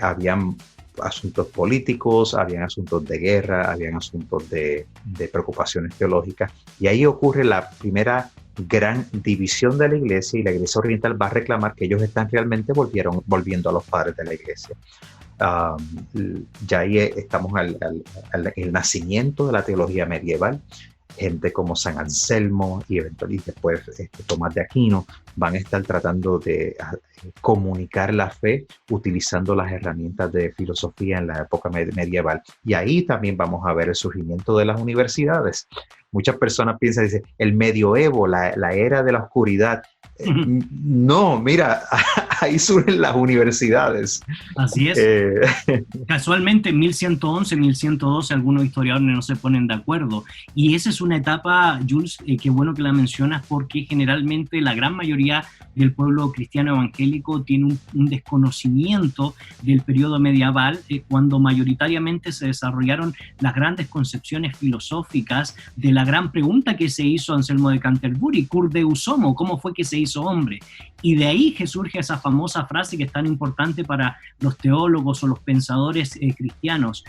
Habían asuntos políticos, habían asuntos de guerra, habían asuntos de preocupaciones teológicas, y ahí ocurre la primera gran división de la iglesia, y la iglesia oriental va a reclamar que ellos están realmente volviendo a los padres de la iglesia. Ya ahí estamos al nacimiento de la teología medieval. Gente como San Anselmo y eventualmente después Tomás de Aquino van a estar tratando de comunicar la fe utilizando las herramientas de filosofía en la época medieval. Y ahí también vamos a ver el surgimiento de las universidades. Muchas personas piensan, dicen, el medioevo, la era de la oscuridad. No, mira, ahí surgen las universidades. Así es. Casualmente en 1111, 1112 algunos historiadores no se ponen de acuerdo. Y esa es una etapa, Jules, qué bueno que la mencionas, porque generalmente la gran mayoría del pueblo cristiano evangélico tiene un desconocimiento del periodo medieval, cuando mayoritariamente se desarrollaron las grandes concepciones filosóficas de la gran pregunta que se hizo Anselmo de Canterbury, cur deus homo, ¿cómo fue que se hizo hombre? Y de ahí que surge esa famosa frase que es tan importante para los teólogos o los pensadores cristianos,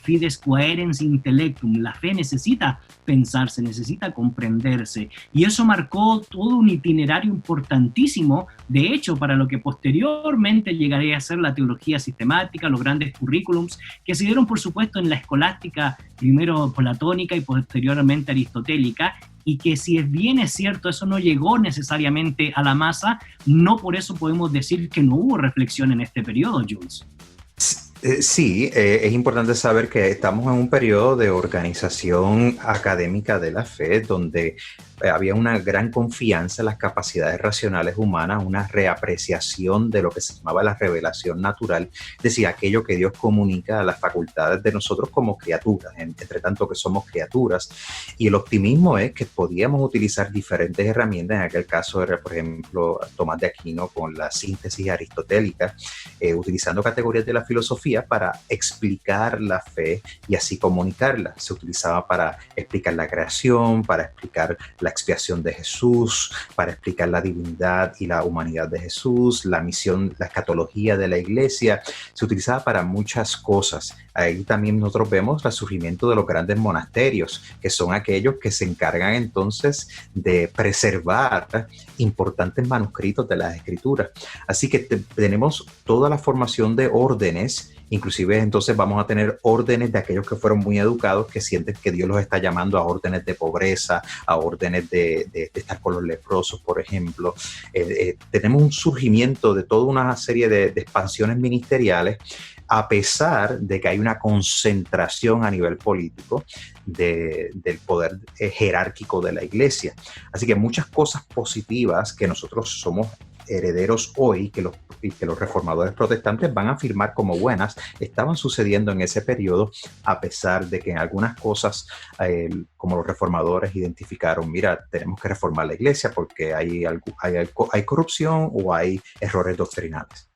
fides quaerens intellectum, la fe necesita pensarse, necesita comprenderse, y eso marcó todo un itinerario importantísimo, de hecho, para lo que posteriormente llegaría a ser la teología sistemática, los grandes currículums que se dieron, por supuesto, en la escolástica, primero platónica y posteriormente aristotélica, y que si bien es cierto, eso no llegó necesariamente a la masa, no por eso podemos decir que no hubo reflexión en este periodo, Jules. Sí, es importante saber que estamos en un periodo de organización académica de la fe donde había una gran confianza en las capacidades racionales humanas, una reapreciación de lo que se llamaba la revelación natural, es decir, aquello que Dios comunica a las facultades de nosotros como criaturas, entre tanto que somos criaturas. Y el optimismo es que podíamos utilizar diferentes herramientas. En aquel caso era, por ejemplo, Tomás de Aquino con la síntesis aristotélica, utilizando categorías de la filosofía para explicar la fe y así comunicarla. Se utilizaba para explicar la creación, para explicar la expiación de Jesús, para explicar la divinidad y la humanidad de Jesús, la misión, la escatología de la iglesia. Se utilizaba para muchas cosas. Ahí también nosotros vemos el surgimiento de los grandes monasterios, que son aquellos que se encargan entonces de preservar importantes manuscritos de las escrituras. Así que tenemos toda la formación de órdenes. Inclusive entonces vamos a tener órdenes de aquellos que fueron muy educados, que sienten que Dios los está llamando a órdenes de pobreza, a órdenes de estar con los leprosos, por ejemplo. Tenemos un surgimiento de toda una serie de expansiones ministeriales, a pesar de que hay una concentración a nivel político del poder jerárquico de la iglesia. Así que muchas cosas positivas que nosotros somos herederos hoy, que los reformadores protestantes van a afirmar como buenas, estaban sucediendo en ese periodo, a pesar de que en algunas cosas, como los reformadores identificaron, mira, tenemos que reformar la iglesia porque hay corrupción o hay errores doctrinales.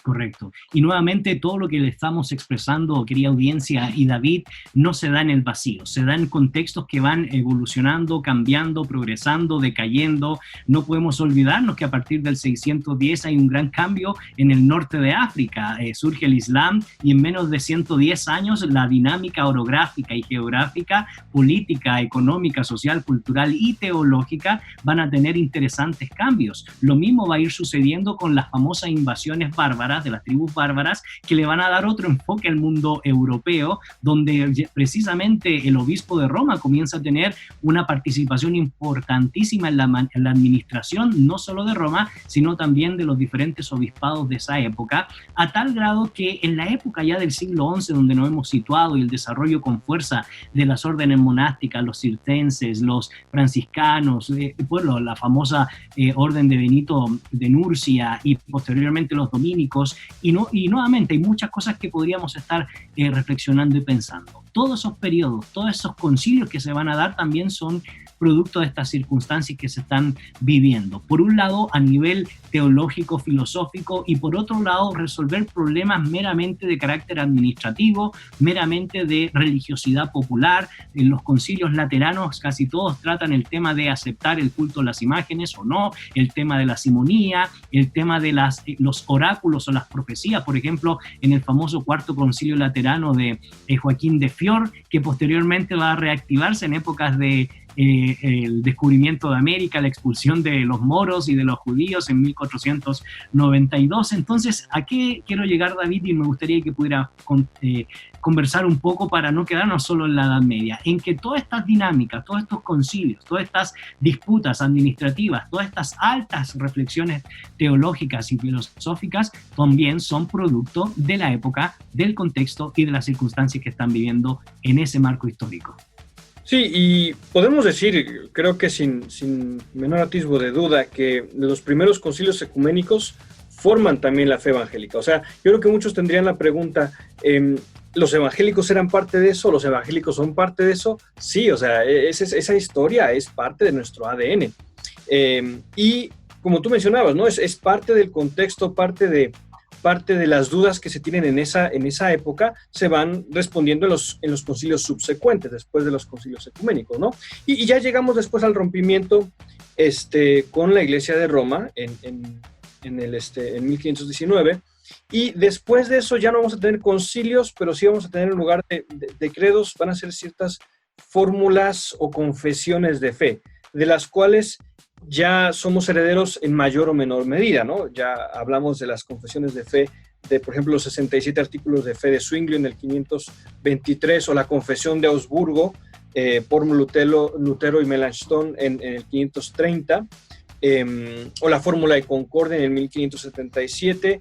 Correcto. Y nuevamente todo lo que le estamos expresando, querida audiencia y David, no se da en el vacío, se da en contextos que van evolucionando, cambiando, progresando, decayendo. No podemos olvidarnos que a partir del 610 hay un gran cambio en el norte de África, surge el Islam y en menos de 110 años la dinámica orográfica y geográfica, política, económica, social, cultural y teológica van a tener interesantes cambios. Lo mismo va a ir sucediendo con las famosas invasiones bárbaras, de las tribus bárbaras, que le van a dar otro enfoque al mundo europeo, donde precisamente el obispo de Roma comienza a tener una participación importantísima en la administración, no solo de Roma, sino también de los diferentes obispados de esa época, a tal grado que en la época ya del siglo XI, donde nos hemos situado, y el desarrollo con fuerza de las órdenes monásticas, los cistercienses, los franciscanos, bueno, la famosa orden de Benito de Nurcia y posteriormente los dominicos, y nuevamente hay muchas cosas que podríamos estar reflexionando y pensando. Todos esos periodos, todos esos concilios que se van a dar también son producto de estas circunstancias que se están viviendo. Por un lado, a nivel teológico, filosófico, y por otro lado, resolver problemas meramente de carácter administrativo, meramente de religiosidad popular. En los concilios lateranos casi todos tratan el tema de aceptar el culto a las imágenes o no, el tema de la simonía, el tema de los oráculos o las profecías, por ejemplo, en el famoso Cuarto Concilio Laterano de Joaquín de Fior, que posteriormente va a reactivarse en épocas de el descubrimiento de América, la expulsión de los moros y de los judíos en 1492. Entonces, ¿a qué quiero llegar, David? Y me gustaría que pudiera conversar un poco para no quedarnos solo en la Edad Media, en que todas estas dinámicas, todos estos concilios, todas estas disputas administrativas, todas estas altas reflexiones teológicas y filosóficas también son producto de la época, del contexto y de las circunstancias que están viviendo en ese marco histórico. Sí, y podemos decir, creo que sin menor atisbo de duda, que los primeros concilios ecuménicos forman también la fe evangélica. O sea, yo creo que muchos tendrían la pregunta, ¿los evangélicos eran parte de eso? ¿Los evangélicos son parte de eso? Sí, o sea, esa historia es parte de nuestro ADN. Y como tú mencionabas, ¿no? Es parte del contexto, parte de las dudas que se tienen en esa época se van respondiendo en los concilios subsecuentes, después de los concilios ecuménicos, ¿no? Y ya llegamos después al rompimiento con la Iglesia de Roma en 1519, y después de eso ya no vamos a tener concilios, pero sí vamos a tener, en lugar de credos, van a ser ciertas fórmulas o confesiones de fe, de las cuales ya somos herederos en mayor o menor medida, ¿no? Ya hablamos de las confesiones de fe, de, por ejemplo, los 67 artículos de fe de Zwingli en el 523, o la confesión de Augsburgo por Lutero y Melanchthon en el 530, o la fórmula de Concordia en el 1577,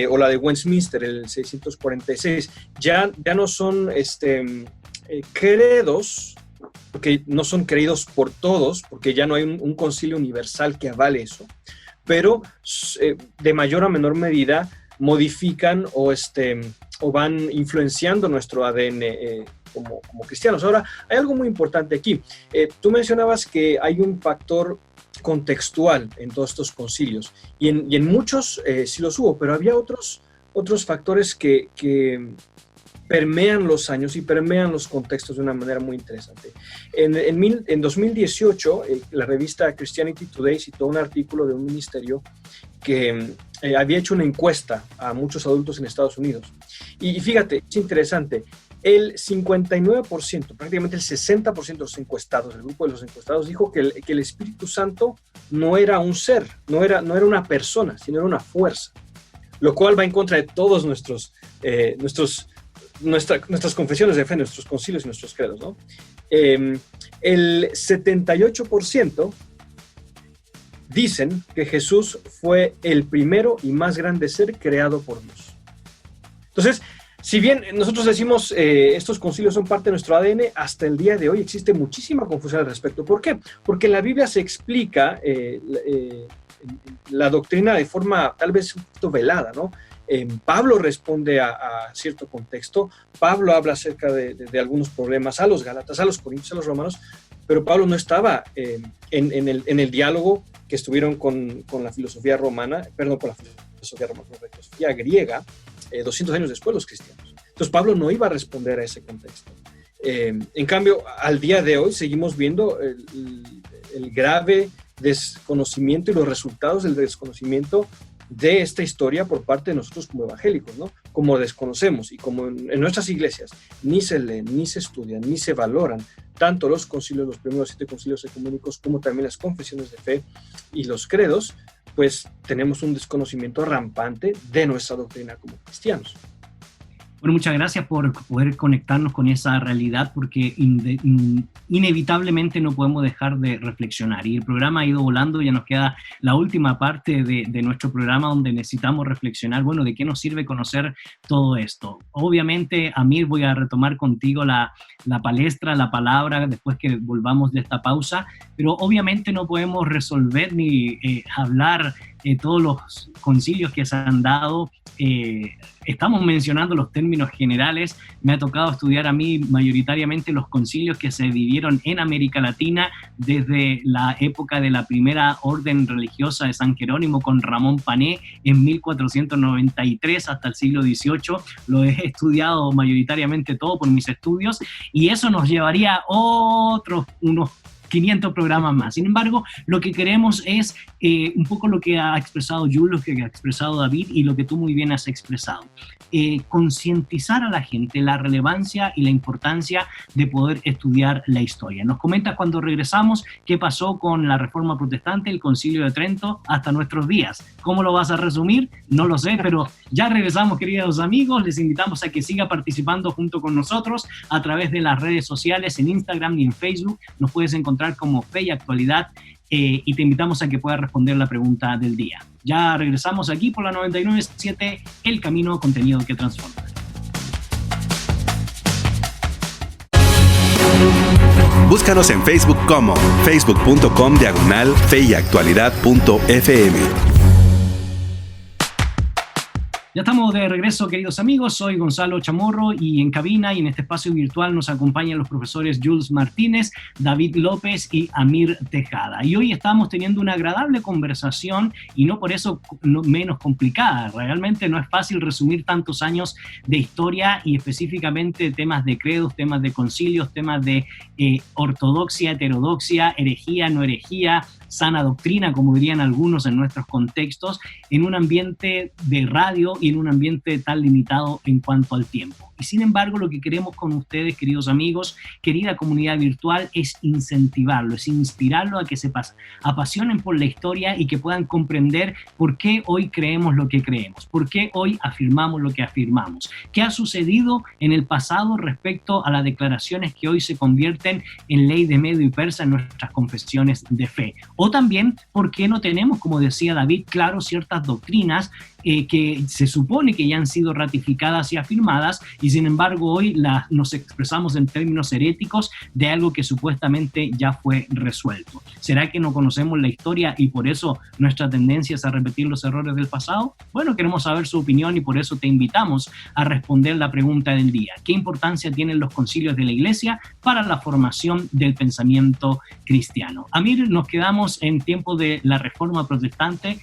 o la de Westminster en el 646. Ya no son credos, porque no son creídos por todos, porque ya no hay un concilio universal que avale eso, pero de mayor a menor medida modifican o van influenciando nuestro ADN como cristianos. Ahora, hay algo muy importante aquí. Tú mencionabas que hay un factor contextual en todos estos concilios, y en muchos sí los hubo, pero había otros factores que permean los años y permean los contextos de una manera muy interesante. En 2018, la revista Christianity Today citó un artículo de un ministerio que había hecho una encuesta a muchos adultos en Estados Unidos. Y fíjate, es interesante, el 59%, prácticamente el 60% de los encuestados, el grupo de los encuestados, dijo que el Espíritu Santo no era un ser, no era una persona, sino era una fuerza, lo cual va en contra de todos nuestras confesiones de fe, nuestros concilios y nuestros credos, ¿no? El 78% dicen que Jesús fue el primero y más grande ser creado por Dios. Entonces, si bien nosotros decimos estos concilios son parte de nuestro ADN, hasta el día de hoy existe muchísima confusión al respecto. ¿Por qué? Porque en la Biblia se explica la doctrina de forma tal vez un poquito velada, ¿no? Pablo responde a cierto contexto, Pablo habla acerca de algunos problemas a los Gálatas, a los Corintios, a los Romanos, pero Pablo no estaba en el diálogo que estuvieron con la filosofía romana, perdón, con la filosofía griega, 200 años después los cristianos. Entonces Pablo no iba a responder a ese contexto. En cambio, al día de hoy seguimos viendo el grave desconocimiento y los resultados del desconocimiento de esta historia por parte de nosotros como evangélicos, ¿no? Como desconocemos y como en nuestras iglesias ni se leen, ni se estudian, ni se valoran tanto los concilios, los primeros 7 concilios ecuménicos, como también las confesiones de fe y los credos, pues tenemos un desconocimiento rampante de nuestra doctrina como cristianos. Bueno, muchas gracias por poder conectarnos con esa realidad, porque inevitablemente no podemos dejar de reflexionar. Y el programa ha ido volando, ya nos queda la última parte de nuestro programa donde necesitamos reflexionar, bueno, ¿de qué nos sirve conocer todo esto? Obviamente, Amir, voy a retomar contigo la palestra, la palabra, después que volvamos de esta pausa, pero obviamente no podemos resolver ni hablar todos los concilios que se han dado. Estamos mencionando los términos generales. Me ha tocado estudiar a mí mayoritariamente los concilios que se vivieron en América Latina desde la época de la primera orden religiosa de San Jerónimo con Ramón Pané en 1493 hasta el siglo XVIII. Lo he estudiado mayoritariamente todo por mis estudios y eso nos llevaría unos 500 programas más. Sin embargo, lo que queremos es un poco lo que ha expresado Jules, lo que ha expresado David y lo que tú muy bien has expresado. Concientizar a la gente la relevancia y la importancia de poder estudiar la historia. Nos comentas cuando regresamos qué pasó con la Reforma Protestante, el Concilio de Trento, hasta nuestros días. ¿Cómo lo vas a resumir? No lo sé, pero ya regresamos, queridos amigos. Les invitamos a que siga participando junto con nosotros a través de las redes sociales, en Instagram y en Facebook. Nos puedes encontrar como Fe y Actualidad y te invitamos a que puedas responder la pregunta del día. Ya regresamos aquí por la 99.7, El Camino, contenido que transforma. Búscanos en Facebook como facebook.com/feyactualidad.fm. Ya estamos de regreso, queridos amigos. Soy Gonzalo Chamorro y en cabina y en este espacio virtual nos acompañan los profesores Jules Martínez, David López y Amir Tejada. Y hoy estamos teniendo una agradable conversación y no por eso menos complicada. Realmente no es fácil resumir tantos años de historia y específicamente temas de credos, temas de concilios, temas de ortodoxia, heterodoxia, herejía, no herejía, sana doctrina, como dirían algunos en nuestros contextos, en un ambiente de radio y en un ambiente tan limitado en cuanto al tiempo. Y sin embargo, lo que queremos con ustedes, queridos amigos, querida comunidad virtual, es incentivarlo, es inspirarlo a que se apasionen por la historia y que puedan comprender por qué hoy creemos lo que creemos, por qué hoy afirmamos lo que afirmamos, qué ha sucedido en el pasado respecto a las declaraciones que hoy se convierten en ley de Medo y Persa en nuestras confesiones de fe. O también, ¿por qué no tenemos, como decía David, claro, ciertas doctrinas que se supone que ya han sido ratificadas y afirmadas y sin embargo hoy nos expresamos en términos heréticos de algo que supuestamente ya fue resuelto? ¿Será que no conocemos la historia y por eso nuestra tendencia es a repetir los errores del pasado? Bueno, queremos saber su opinión y por eso te invitamos a responder la pregunta del día. ¿Qué importancia tienen los concilios de la Iglesia para la formación del pensamiento cristiano? Amir, nos quedamos en tiempo de la Reforma Protestante.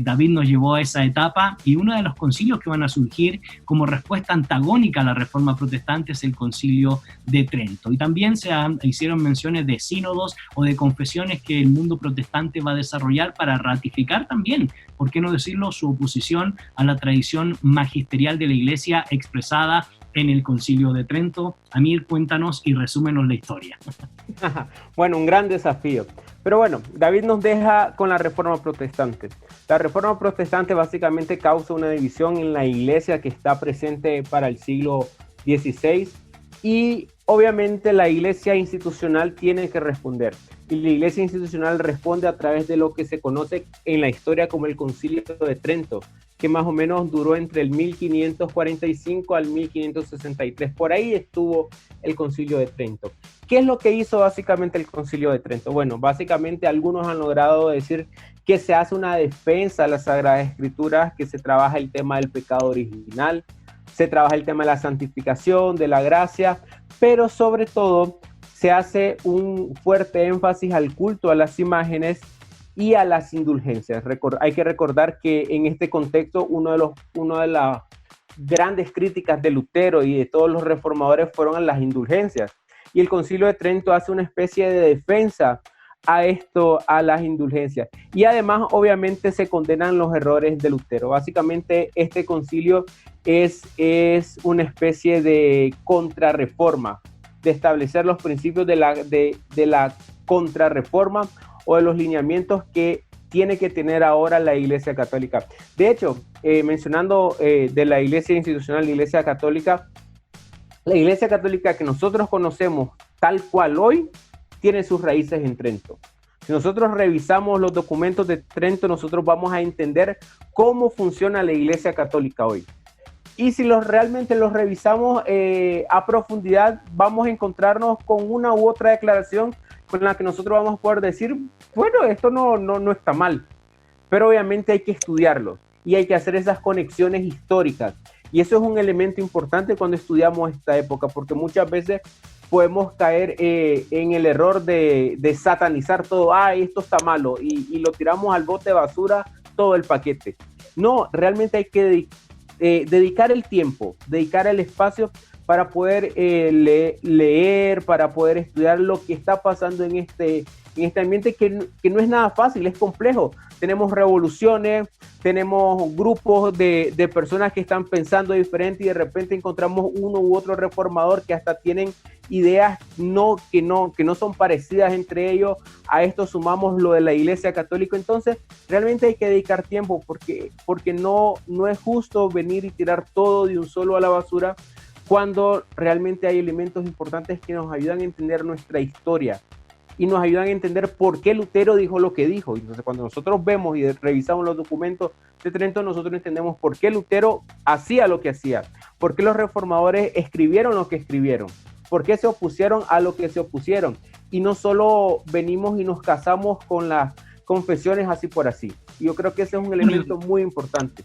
David nos llevó a esa etapa y uno de los concilios que van a surgir como respuesta antagónica a la Reforma Protestante es el Concilio de Trento. Y también hicieron menciones de sínodos o de confesiones que el mundo protestante va a desarrollar para ratificar también, ¿por qué no decirlo?, su oposición a la tradición magisterial de la Iglesia expresada en el Concilio de Trento. Amir, cuéntanos y resúmenos la historia. Bueno, un gran desafío. Pero bueno, David nos deja con la Reforma Protestante. La Reforma Protestante básicamente causa una división en la Iglesia que está presente para el siglo XVI y obviamente la Iglesia institucional tiene que responder. Y la Iglesia institucional responde a través de lo que se conoce en la historia como el Concilio de Trento, que más o menos duró entre el 1545 al 1563. Por ahí estuvo el Concilio de Trento. ¿Qué es lo que hizo básicamente el Concilio de Trento? Bueno, básicamente algunos han logrado decir que se hace una defensa a las Sagradas Escrituras, que se trabaja el tema del pecado original, se trabaja el tema de la santificación, de la gracia, pero sobre todo se hace un fuerte énfasis al culto a las imágenes y a las indulgencias. Hay que recordar que en este contexto una de las grandes críticas de Lutero y de todos los reformadores fueron a las indulgencias. Y el Concilio de Trento hace una especie de defensa a las indulgencias. Y además, obviamente, se condenan los errores de Lutero. Básicamente, este concilio es una especie de contrarreforma, de establecer los principios de la contrarreforma o de los lineamientos que tiene que tener ahora la Iglesia Católica. De hecho, mencionando de la Iglesia institucional, la Iglesia Católica que nosotros conocemos tal cual hoy, tiene sus raíces en Trento. Si nosotros revisamos los documentos de Trento, nosotros vamos a entender cómo funciona la Iglesia Católica hoy. Y si realmente los revisamos a profundidad, vamos a encontrarnos con una u otra declaración con la que nosotros vamos a poder decir, bueno, esto no está mal. pero obviamente hay que estudiarlo y hay que hacer esas conexiones históricas. Y eso es un elemento importante cuando estudiamos esta época, porque muchas veces podemos caer en el error de satanizar todo. Esto está malo, y lo tiramos al bote de basura todo el paquete. No, realmente hay que dedicar el tiempo, dedicar el espacio para poder leer, para poder estudiar lo que está pasando en este ambiente que no es nada fácil, es complejo. Tenemos revoluciones, tenemos grupos de personas que están pensando diferente y de repente encontramos uno u otro reformador que hasta tienen ideas que no son parecidas entre ellos. A esto sumamos lo de la Iglesia Católica. Entonces realmente hay que dedicar tiempo porque no es justo venir y tirar todo de un solo a la basura cuando realmente hay elementos importantes que nos ayudan a entender nuestra historia y nos ayudan a entender por qué Lutero dijo lo que dijo. Entonces, cuando nosotros vemos y revisamos los documentos de Trento, nosotros entendemos por qué Lutero hacía lo que hacía, por qué los reformadores escribieron lo que escribieron, por qué se opusieron a lo que se opusieron. Y no solo venimos y nos casamos con las confesiones así por así. Y yo creo que ese es un elemento muy importante.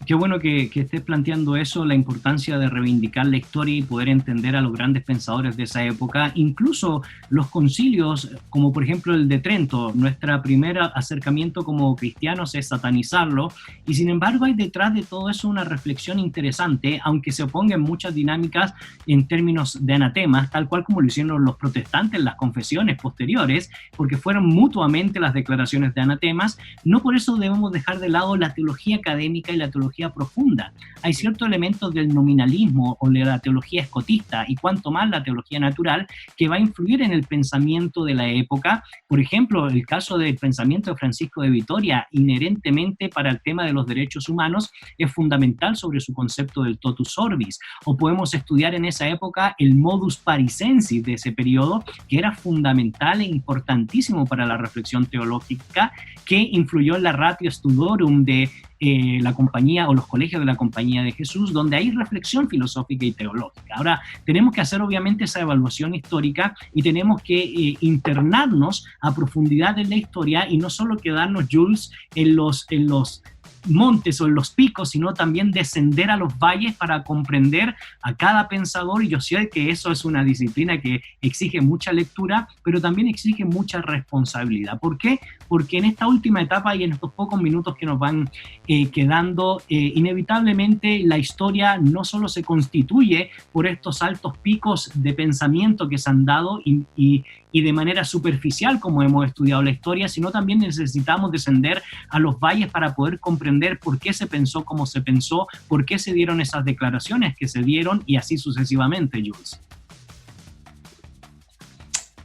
Qué bueno que estés planteando eso, la importancia de reivindicar la historia y poder entender a los grandes pensadores de esa época, incluso los concilios, como por ejemplo el de Trento. Nuestro primer acercamiento como cristianos es satanizarlo, y sin embargo hay detrás de todo eso una reflexión interesante, aunque se opongan muchas dinámicas en términos de anatemas, tal cual como lo hicieron los protestantes en las confesiones posteriores, porque fueron mutuamente las declaraciones de anatemas. No por eso debemos dejar de lado la teología académica y la teología profunda. Hay ciertos elementos del nominalismo o de la teología escotista, y cuanto más la teología natural, que va a influir en el pensamiento de la época. Por ejemplo, el caso del pensamiento de Francisco de Vitoria, inherentemente para el tema de los derechos humanos, es fundamental sobre su concepto del totus orbis. O podemos estudiar en esa época el modus parisensis de ese periodo, que era fundamental e importantísimo para la reflexión teológica, que influyó en la ratio studorum de la compañía o los colegios de la Compañía de Jesús, donde hay reflexión filosófica y teológica. Ahora, tenemos que hacer obviamente esa evaluación histórica y tenemos que internarnos a profundidad en la historia y no solo quedarnos, Jules, en los montes o en los picos, sino también descender a los valles para comprender a cada pensador. Y yo sé que eso es una disciplina que exige mucha lectura, pero también exige mucha responsabilidad. ¿Por qué? Porque en esta última etapa y en estos pocos minutos que nos van quedando, inevitablemente la historia no solo se constituye por estos altos picos de pensamiento que se han dado y de manera superficial como hemos estudiado la historia, sino también necesitamos descender a los valles para poder comprender por qué se pensó como se pensó, por qué se dieron esas declaraciones que se dieron y así sucesivamente, Jules.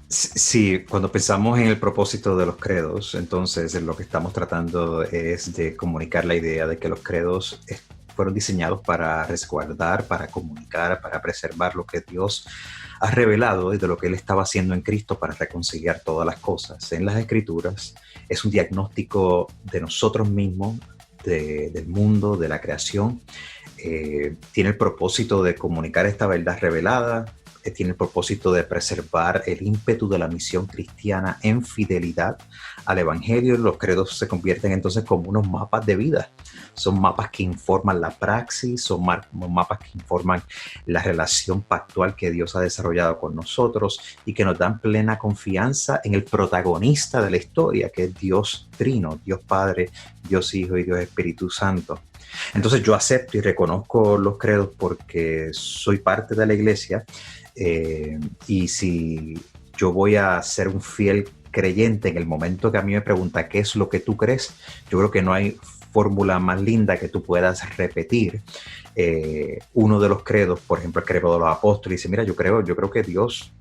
Sí, cuando pensamos en el propósito de los credos, entonces lo que estamos tratando es de comunicar la idea de que los credos fueron diseñados para resguardar, para comunicar, para preservar lo que Dios ha revelado y de lo que Él estaba haciendo en Cristo para reconciliar todas las cosas. En las Escrituras es un diagnóstico de nosotros mismos, del mundo, de la creación. Tiene el propósito de comunicar esta verdad revelada, tiene el propósito de preservar el ímpetu de la misión cristiana en fidelidad al Evangelio. Los credos se convierten entonces como unos mapas de vida. Son mapas que informan la praxis, son mapas que informan la relación pactual que Dios ha desarrollado con nosotros y que nos dan plena confianza en el protagonista de la historia, que es Dios Trino, Dios Padre, Dios Hijo y Dios Espíritu Santo. Entonces yo acepto y reconozco los credos porque soy parte de la iglesia, y si yo voy a ser un fiel creyente en el momento que a mí me pregunta ¿qué es lo que tú crees? Yo creo que no hay fórmula más linda que tú puedas repetir. Uno de los credos, por ejemplo el credo de los apóstoles, dice, mira, yo creo que Dios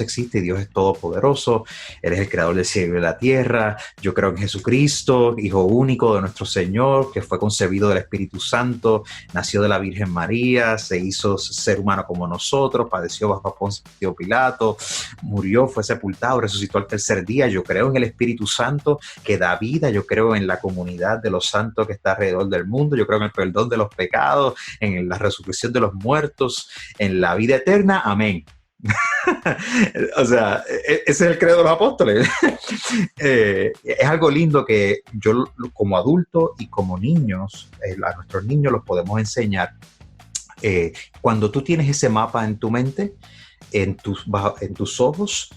existe y Dios es todopoderoso, Él es el creador del cielo y de la tierra, yo creo en Jesucristo, Hijo único de nuestro Señor, que fue concebido del Espíritu Santo, nació de la Virgen María, se hizo ser humano como nosotros, padeció bajo Poncio Pilato, murió, fue sepultado, resucitó al tercer día, yo creo en el Espíritu Santo que da vida, yo creo en la comunidad de los santos que está alrededor del mundo, yo creo en el perdón de los pecados, en la resurrección de los muertos, en la vida eterna, amén. O sea, ese es el credo de los apóstoles. Es algo lindo que yo como adulto y como niños, a nuestros niños los podemos enseñar. Cuando tú tienes ese mapa en tu mente, en tus ojos,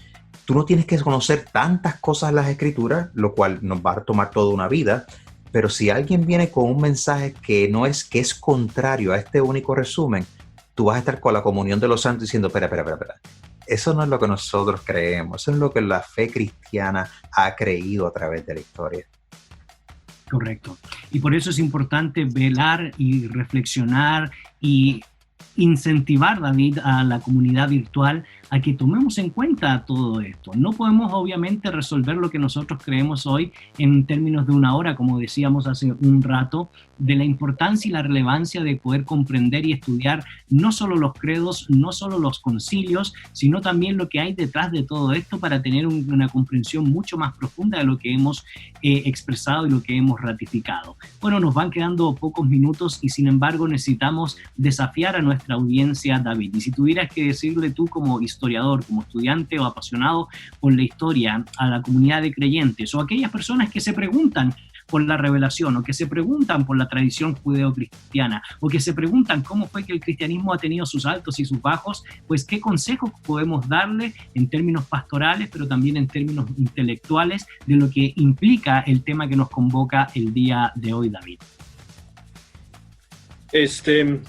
tú no tienes que conocer tantas cosas en las escrituras, lo cual nos va a tomar toda una vida, pero si alguien viene con un mensaje que es contrario a este único resumen, tú vas a estar con la comunión de los santos diciendo, espera. Eso no es lo que nosotros creemos, eso es lo que la fe cristiana ha creído a través de la historia. Correcto. Y por eso es importante velar y reflexionar y incentivar, David, a la comunidad virtual a que tomemos en cuenta todo esto. No podemos obviamente resolver lo que nosotros creemos hoy en términos de una hora, como decíamos hace un rato, de la importancia y la relevancia de poder comprender y estudiar no solo los credos, no solo los concilios, sino también lo que hay detrás de todo esto para tener una comprensión mucho más profunda de lo que hemos expresado y lo que hemos ratificado. Bueno, nos van quedando pocos minutos y sin embargo necesitamos desafiar a nuestra audiencia, David. Y si tuvieras que decirle tú como historiador, como estudiante o apasionado por la historia a la comunidad de creyentes o a aquellas personas que se preguntan por la revelación o que se preguntan por la tradición judeocristiana o que se preguntan cómo fue que el cristianismo ha tenido sus altos y sus bajos, pues qué consejos podemos darle en términos pastorales, pero también en términos intelectuales de lo que implica el tema que nos convoca el día de hoy, David.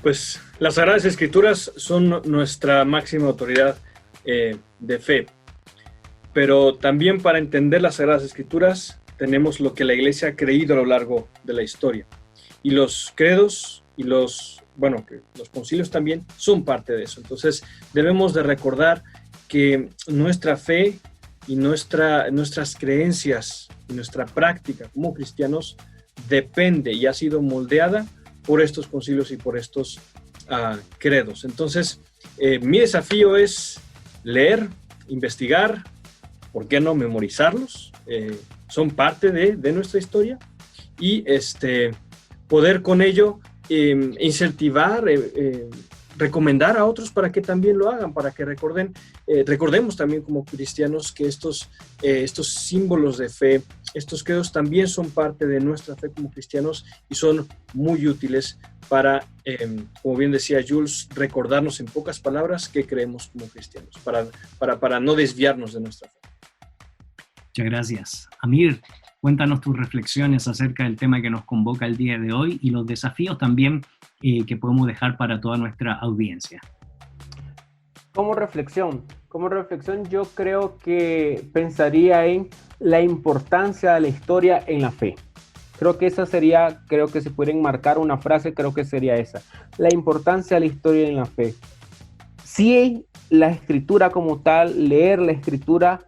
Pues las Sagradas Escrituras son nuestra máxima autoridad de fe, pero también para entender las Sagradas Escrituras tenemos lo que la Iglesia ha creído a lo largo de la historia. Y los credos y los concilios también son parte de eso. Entonces debemos de recordar que nuestra fe y nuestras creencias y nuestra práctica como cristianos depende y ha sido moldeada por estos concilios y por estos credos. Entonces, mi desafío es leer, investigar, ¿por qué no memorizarlos? Son parte de nuestra historia y poder con ello incentivar, recomendar a otros para que también lo hagan, para que recordemos también como cristianos que estos símbolos de fe, estos credos también son parte de nuestra fe como cristianos y son muy útiles para, como bien decía Jules, recordarnos en pocas palabras qué creemos como cristianos, para no desviarnos de nuestra fe. Muchas gracias. Amir, cuéntanos tus reflexiones acerca del tema que nos convoca el día de hoy y los desafíos también que podemos dejar para toda nuestra audiencia. Como reflexión yo creo que pensaría en la importancia de la historia en la fe. Creo que si pueden marcar una frase, creo que sería esa. La importancia de la historia en la fe. Sí, la escritura como tal, leer la escritura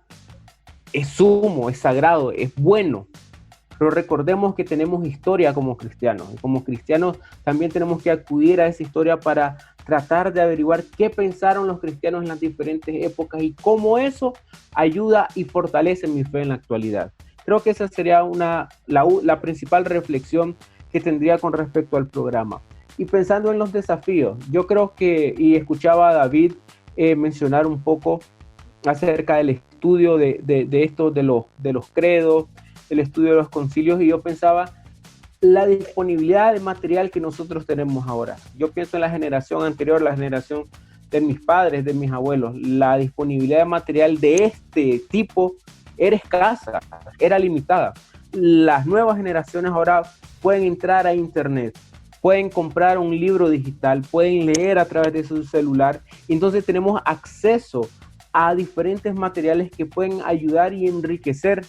es sumo, es sagrado, es bueno. Pero recordemos que tenemos historia como cristianos. Y como cristianos también tenemos que acudir a esa historia para tratar de averiguar qué pensaron los cristianos en las diferentes épocas y cómo eso ayuda y fortalece mi fe en la actualidad. Creo que esa sería la principal reflexión que tendría con respecto al programa. Y pensando en los desafíos, yo creo y escuchaba a David mencionar un poco acerca del estudio de esto, de los credos, el estudio de los concilios, y yo pensaba la disponibilidad de material que nosotros tenemos ahora. Yo pienso en la generación anterior, la generación de mis padres, de mis abuelos. La disponibilidad de material de este tipo era escasa, era limitada. Las nuevas generaciones ahora pueden entrar a internet, pueden comprar un libro digital, pueden leer a través de su celular, y entonces tenemos acceso a diferentes materiales que pueden ayudar y enriquecer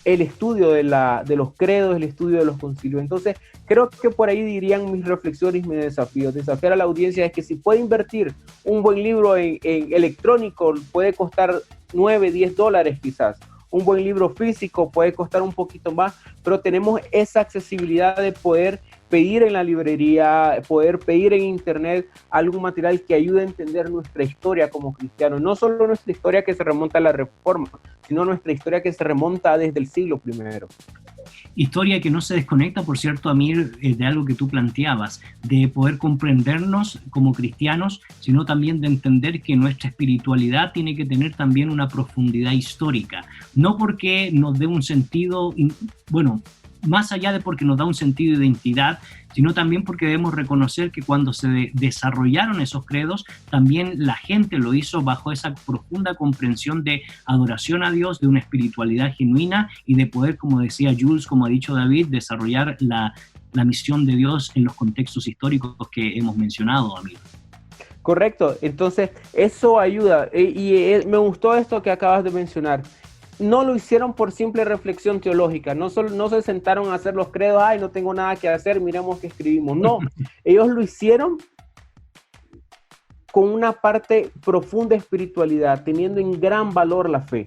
el estudio de los credos, el estudio de los concilios. Entonces, creo que por ahí dirían mis reflexiones y mis desafíos. Desafiar a la audiencia es que si puede invertir un buen libro en electrónico, puede costar $9, $10 quizás. Un buen libro físico puede costar un poquito más, pero tenemos esa accesibilidad de poder pedir en la librería, poder pedir en internet algún material que ayude a entender nuestra historia como cristianos. No solo nuestra historia que se remonta a la Reforma, sino nuestra historia que se remonta desde el siglo I. Historia que no se desconecta, por cierto, Amir, de algo que tú planteabas, de poder comprendernos como cristianos, sino también de entender que nuestra espiritualidad tiene que tener también una profundidad histórica. No porque nos dé un sentido, bueno, más allá de porque nos da un sentido de identidad, sino también porque debemos reconocer que cuando se desarrollaron esos credos, también la gente lo hizo bajo esa profunda comprensión de adoración a Dios, de una espiritualidad genuina y de poder, como decía Jules, como ha dicho David, desarrollar la misión de Dios en los contextos históricos que hemos mencionado, amigo. Correcto, entonces eso ayuda y me gustó esto que acabas de mencionar. No lo hicieron por simple reflexión teológica, no se sentaron a hacer los credos, ay, no tengo nada que hacer, miremos qué escribimos. No, ellos lo hicieron con una parte profunda de espiritualidad, teniendo en gran valor la fe.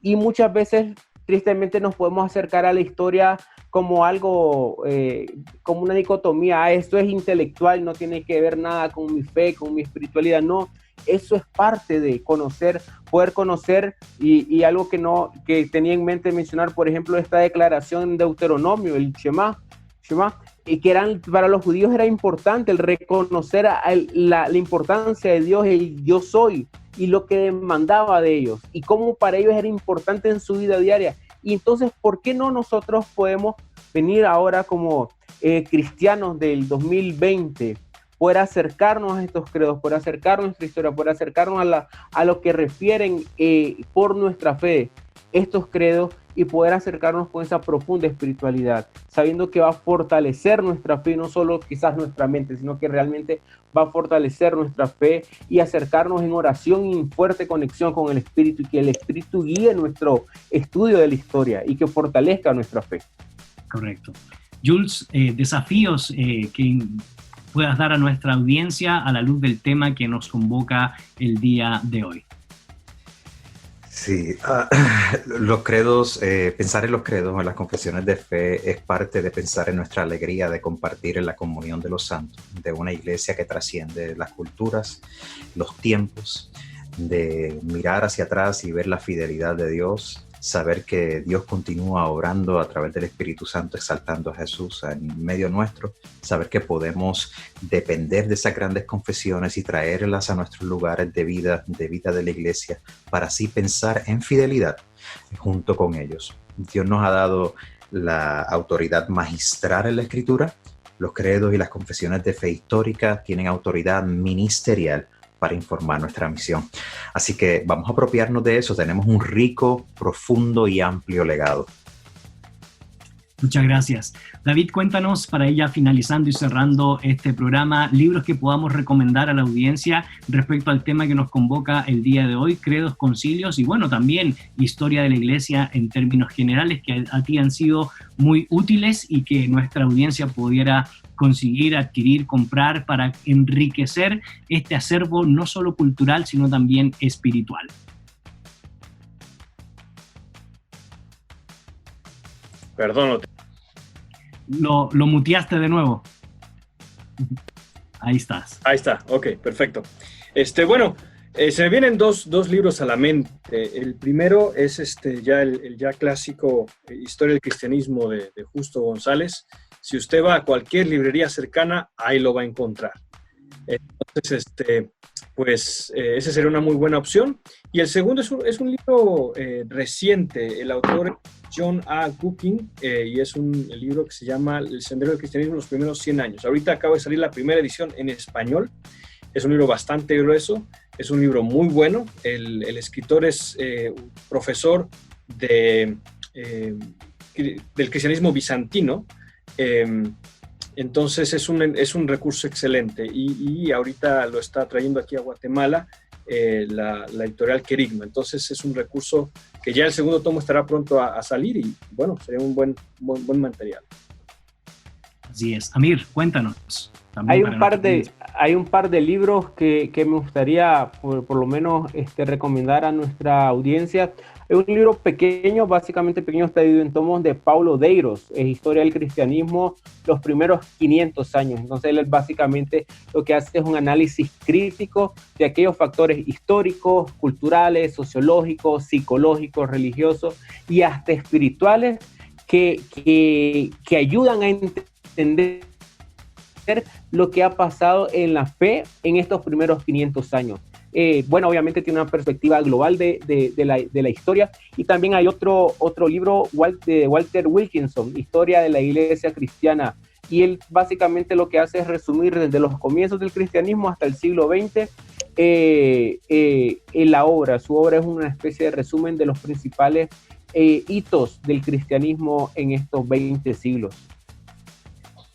Y muchas veces, tristemente, nos podemos acercar a la historia como algo, como una dicotomía, esto es intelectual, no tiene que ver nada con mi fe, con mi espiritualidad, no. Eso es parte de conocer, poder conocer, y algo que tenía en mente mencionar, por ejemplo, esta declaración en Deuteronomio, el Shema, y que para los judíos era importante el reconocer la importancia de Dios, el yo soy, y lo que demandaba de ellos, y cómo para ellos era importante en su vida diaria. Y entonces, ¿por qué no nosotros podemos venir ahora como cristianos del 2020, poder acercarnos a estos credos, poder acercarnos a nuestra historia, poder acercarnos a lo que refieren por nuestra fe estos credos, y poder acercarnos con esa profunda espiritualidad, sabiendo que va a fortalecer nuestra fe, no solo quizás nuestra mente, sino que realmente va a fortalecer nuestra fe y acercarnos en oración y en fuerte conexión con el Espíritu, y que el Espíritu guíe nuestro estudio de la historia y que fortalezca nuestra fe. Correcto. Jules, desafíos que puedas dar a nuestra audiencia a la luz del tema que nos convoca el día de hoy. Sí, los credos, pensar en los credos, en las confesiones de fe, es parte de pensar en nuestra alegría de compartir en la comunión de los santos, de una iglesia que trasciende las culturas, los tiempos, de mirar hacia atrás y ver la fidelidad de Dios, saber que Dios continúa obrando a través del Espíritu Santo, exaltando a Jesús en medio nuestro, saber que podemos depender de esas grandes confesiones y traerlas a nuestros lugares de vida de la iglesia, para así pensar en fidelidad junto con ellos. Dios nos ha dado la autoridad magistral en la Escritura. Los credos y las confesiones de fe histórica tienen autoridad ministerial para informar nuestra misión. Así que vamos a apropiarnos de eso. Tenemos un rico, profundo y amplio legado. Muchas gracias. David, cuéntanos, para ella finalizando y cerrando este programa, libros que podamos recomendar a la audiencia respecto al tema que nos convoca el día de hoy, credos, concilios y bueno, también historia de la iglesia en términos generales, que a ti han sido muy útiles y que nuestra audiencia pudiera conseguir, adquirir, comprar para enriquecer este acervo no solo cultural, sino también espiritual. Perdón. Lo muteaste de nuevo. Ahí estás. Ahí está, ok, perfecto. Bueno, se me vienen dos libros a la mente. El primero es el ya clásico Historia del Cristianismo de Justo González. Si usted va a cualquier librería cercana, ahí lo va a encontrar. Entonces, esa sería una muy buena opción. Y el segundo es un libro reciente. El autor es John A. Gookin, y es el libro que se llama El Sendero del Cristianismo en los primeros 100 años. Ahorita acaba de salir la primera edición en español. Es un libro bastante grueso, es un libro muy bueno. El escritor es un profesor del cristianismo bizantino. Entonces es un recurso excelente y ahorita lo está trayendo aquí a Guatemala la editorial Querigma. Entonces es un recurso que ya el segundo tomo estará pronto a salir y bueno, sería un buen material. Así es. Amir, cuéntanos. Hay un par de libros que me gustaría por lo menos recomendar a nuestra audiencia. Es un libro pequeño, básicamente pequeño, está dividido en tomos, de Paulo Deiros, es Historia del Cristianismo, los primeros 500 años. Entonces él básicamente lo que hace es un análisis crítico de aquellos factores históricos, culturales, sociológicos, psicológicos, religiosos y hasta espirituales que ayudan a entender lo que ha pasado en la fe en estos primeros 500 años. Bueno, obviamente tiene una perspectiva global de la historia, y también hay otro libro de Walter Wilkinson, Historia de la Iglesia Cristiana, y él básicamente lo que hace es resumir desde los comienzos del cristianismo hasta el siglo XX en la obra. Su obra es una especie de resumen de los principales hitos del cristianismo en estos 20 siglos.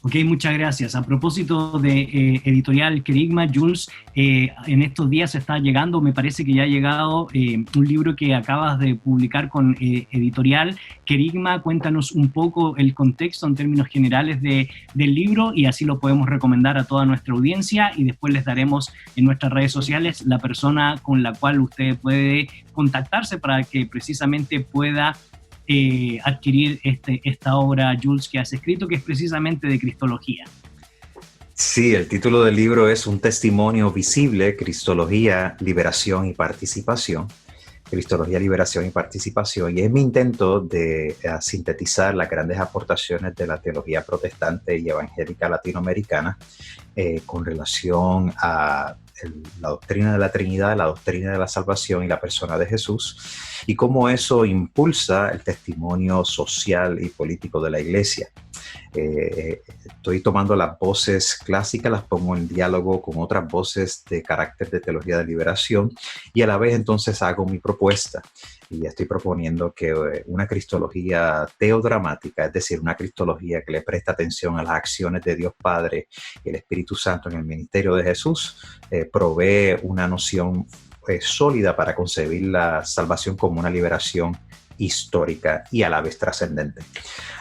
Ok, muchas gracias. A propósito de editorial Querigma, Jules, en estos días está llegando, me parece que ya ha llegado un libro que acabas de publicar con editorial Querigma. Cuéntanos un poco el contexto en términos generales del libro, y así lo podemos recomendar a toda nuestra audiencia, y después les daremos en nuestras redes sociales la persona con la cual usted puede contactarse para que precisamente pueda adquirir esta obra, Jules, que has escrito, que es precisamente de Cristología. Sí, el título del libro es Un testimonio visible, Cristología, Liberación y Participación. Cristología, Liberación y Participación, y es mi intento de sintetizar las grandes aportaciones de la teología protestante y evangélica latinoamericana con relación a la doctrina de la Trinidad, la doctrina de la salvación y la persona de Jesús, y cómo eso impulsa el testimonio social y político de la Iglesia. Estoy tomando las voces clásicas, las pongo en diálogo con otras voces de carácter de teología de liberación, y a la vez entonces hago mi propuesta. Y estoy proponiendo que una cristología teodramática, es decir, una cristología que le presta atención a las acciones de Dios Padre y el Espíritu Santo en el ministerio de Jesús, provee una noción sólida para concebir la salvación como una liberación histórica y a la vez trascendente.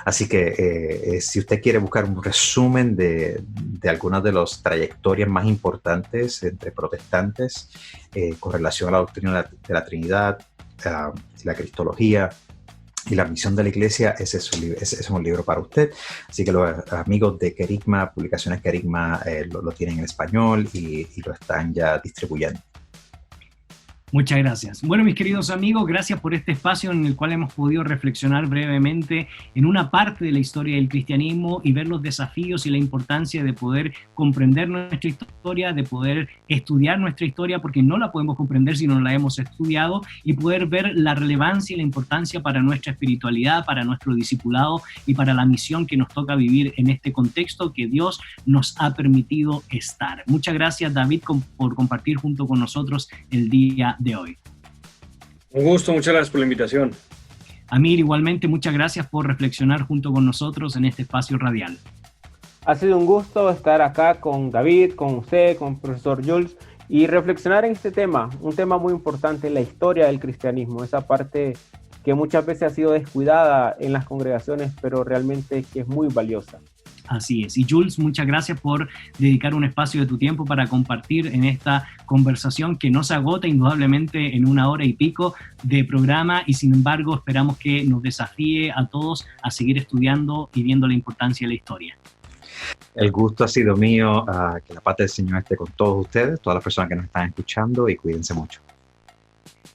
Así que si usted quiere buscar un resumen de algunas de las trayectorias más importantes entre protestantes con relación a la doctrina de la Trinidad, la cristología y la misión de la Iglesia, ese es un libro para usted. Así que los amigos de Querigma, Publicaciones Querigma, lo tienen en español y lo están ya distribuyendo. Muchas gracias. Bueno, mis queridos amigos, gracias por este espacio en el cual hemos podido reflexionar brevemente en una parte de la historia del cristianismo y ver los desafíos y la importancia de poder comprender nuestra historia, de poder estudiar nuestra historia, porque no la podemos comprender si no la hemos estudiado, y poder ver la relevancia y la importancia para nuestra espiritualidad, para nuestro discipulado y para la misión que nos toca vivir en este contexto que Dios nos ha permitido estar. Muchas gracias, David, por compartir junto con nosotros el día de hoy. Un gusto, muchas gracias por la invitación. Amir, igualmente, muchas gracias por reflexionar junto con nosotros en este espacio radial. Ha sido un gusto estar acá con David, con usted, con el profesor Jules, y reflexionar en este tema, un tema muy importante en la historia del cristianismo, esa parte que muchas veces ha sido descuidada en las congregaciones, pero realmente que es muy valiosa. Así es. Y Jules, muchas gracias por dedicar un espacio de tu tiempo para compartir en esta conversación que no se agota indudablemente en 1 hora y pico de programa, y sin embargo esperamos que nos desafíe a todos a seguir estudiando y viendo la importancia de la historia. El gusto ha sido mío, que la paz del Señor esté con todos ustedes, todas las personas que nos están escuchando, y cuídense mucho.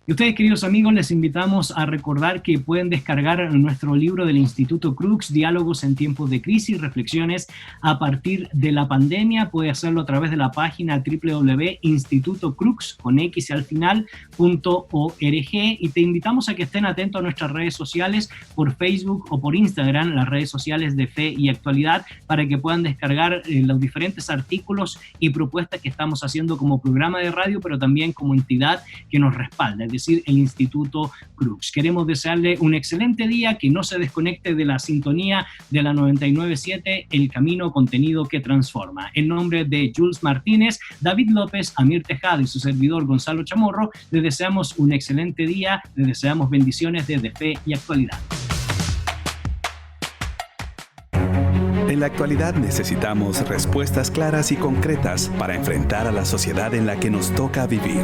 Y ustedes, queridos amigos, les invitamos a recordar que pueden descargar nuestro libro del Instituto Crux, Diálogos en tiempos de crisis, reflexiones a partir de la pandemia. Puede hacerlo a través de la página www.institutocrux.org, y te invitamos a que estén atentos a nuestras redes sociales por Facebook o por Instagram, las redes sociales de Fe y Actualidad, para que puedan descargar los diferentes artículos y propuestas que estamos haciendo como programa de radio, pero también como entidad que nos respalda, es decir, el Instituto Crux. Queremos desearle un excelente día, que no se desconecte de la sintonía de la 99.7, El Camino, contenido que transforma. En nombre de Jules Martínez, David López, Amir Tejada y su servidor Gonzalo Chamorro, les deseamos un excelente día, les deseamos bendiciones desde Fe y Actualidad. En la actualidad necesitamos respuestas claras y concretas para enfrentar a la sociedad en la que nos toca vivir.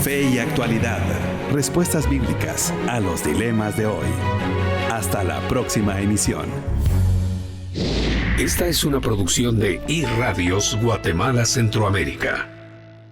Fe y Actualidad. Respuestas bíblicas a los dilemas de hoy. Hasta la próxima emisión. Esta es una producción de iRadios Guatemala Centroamérica.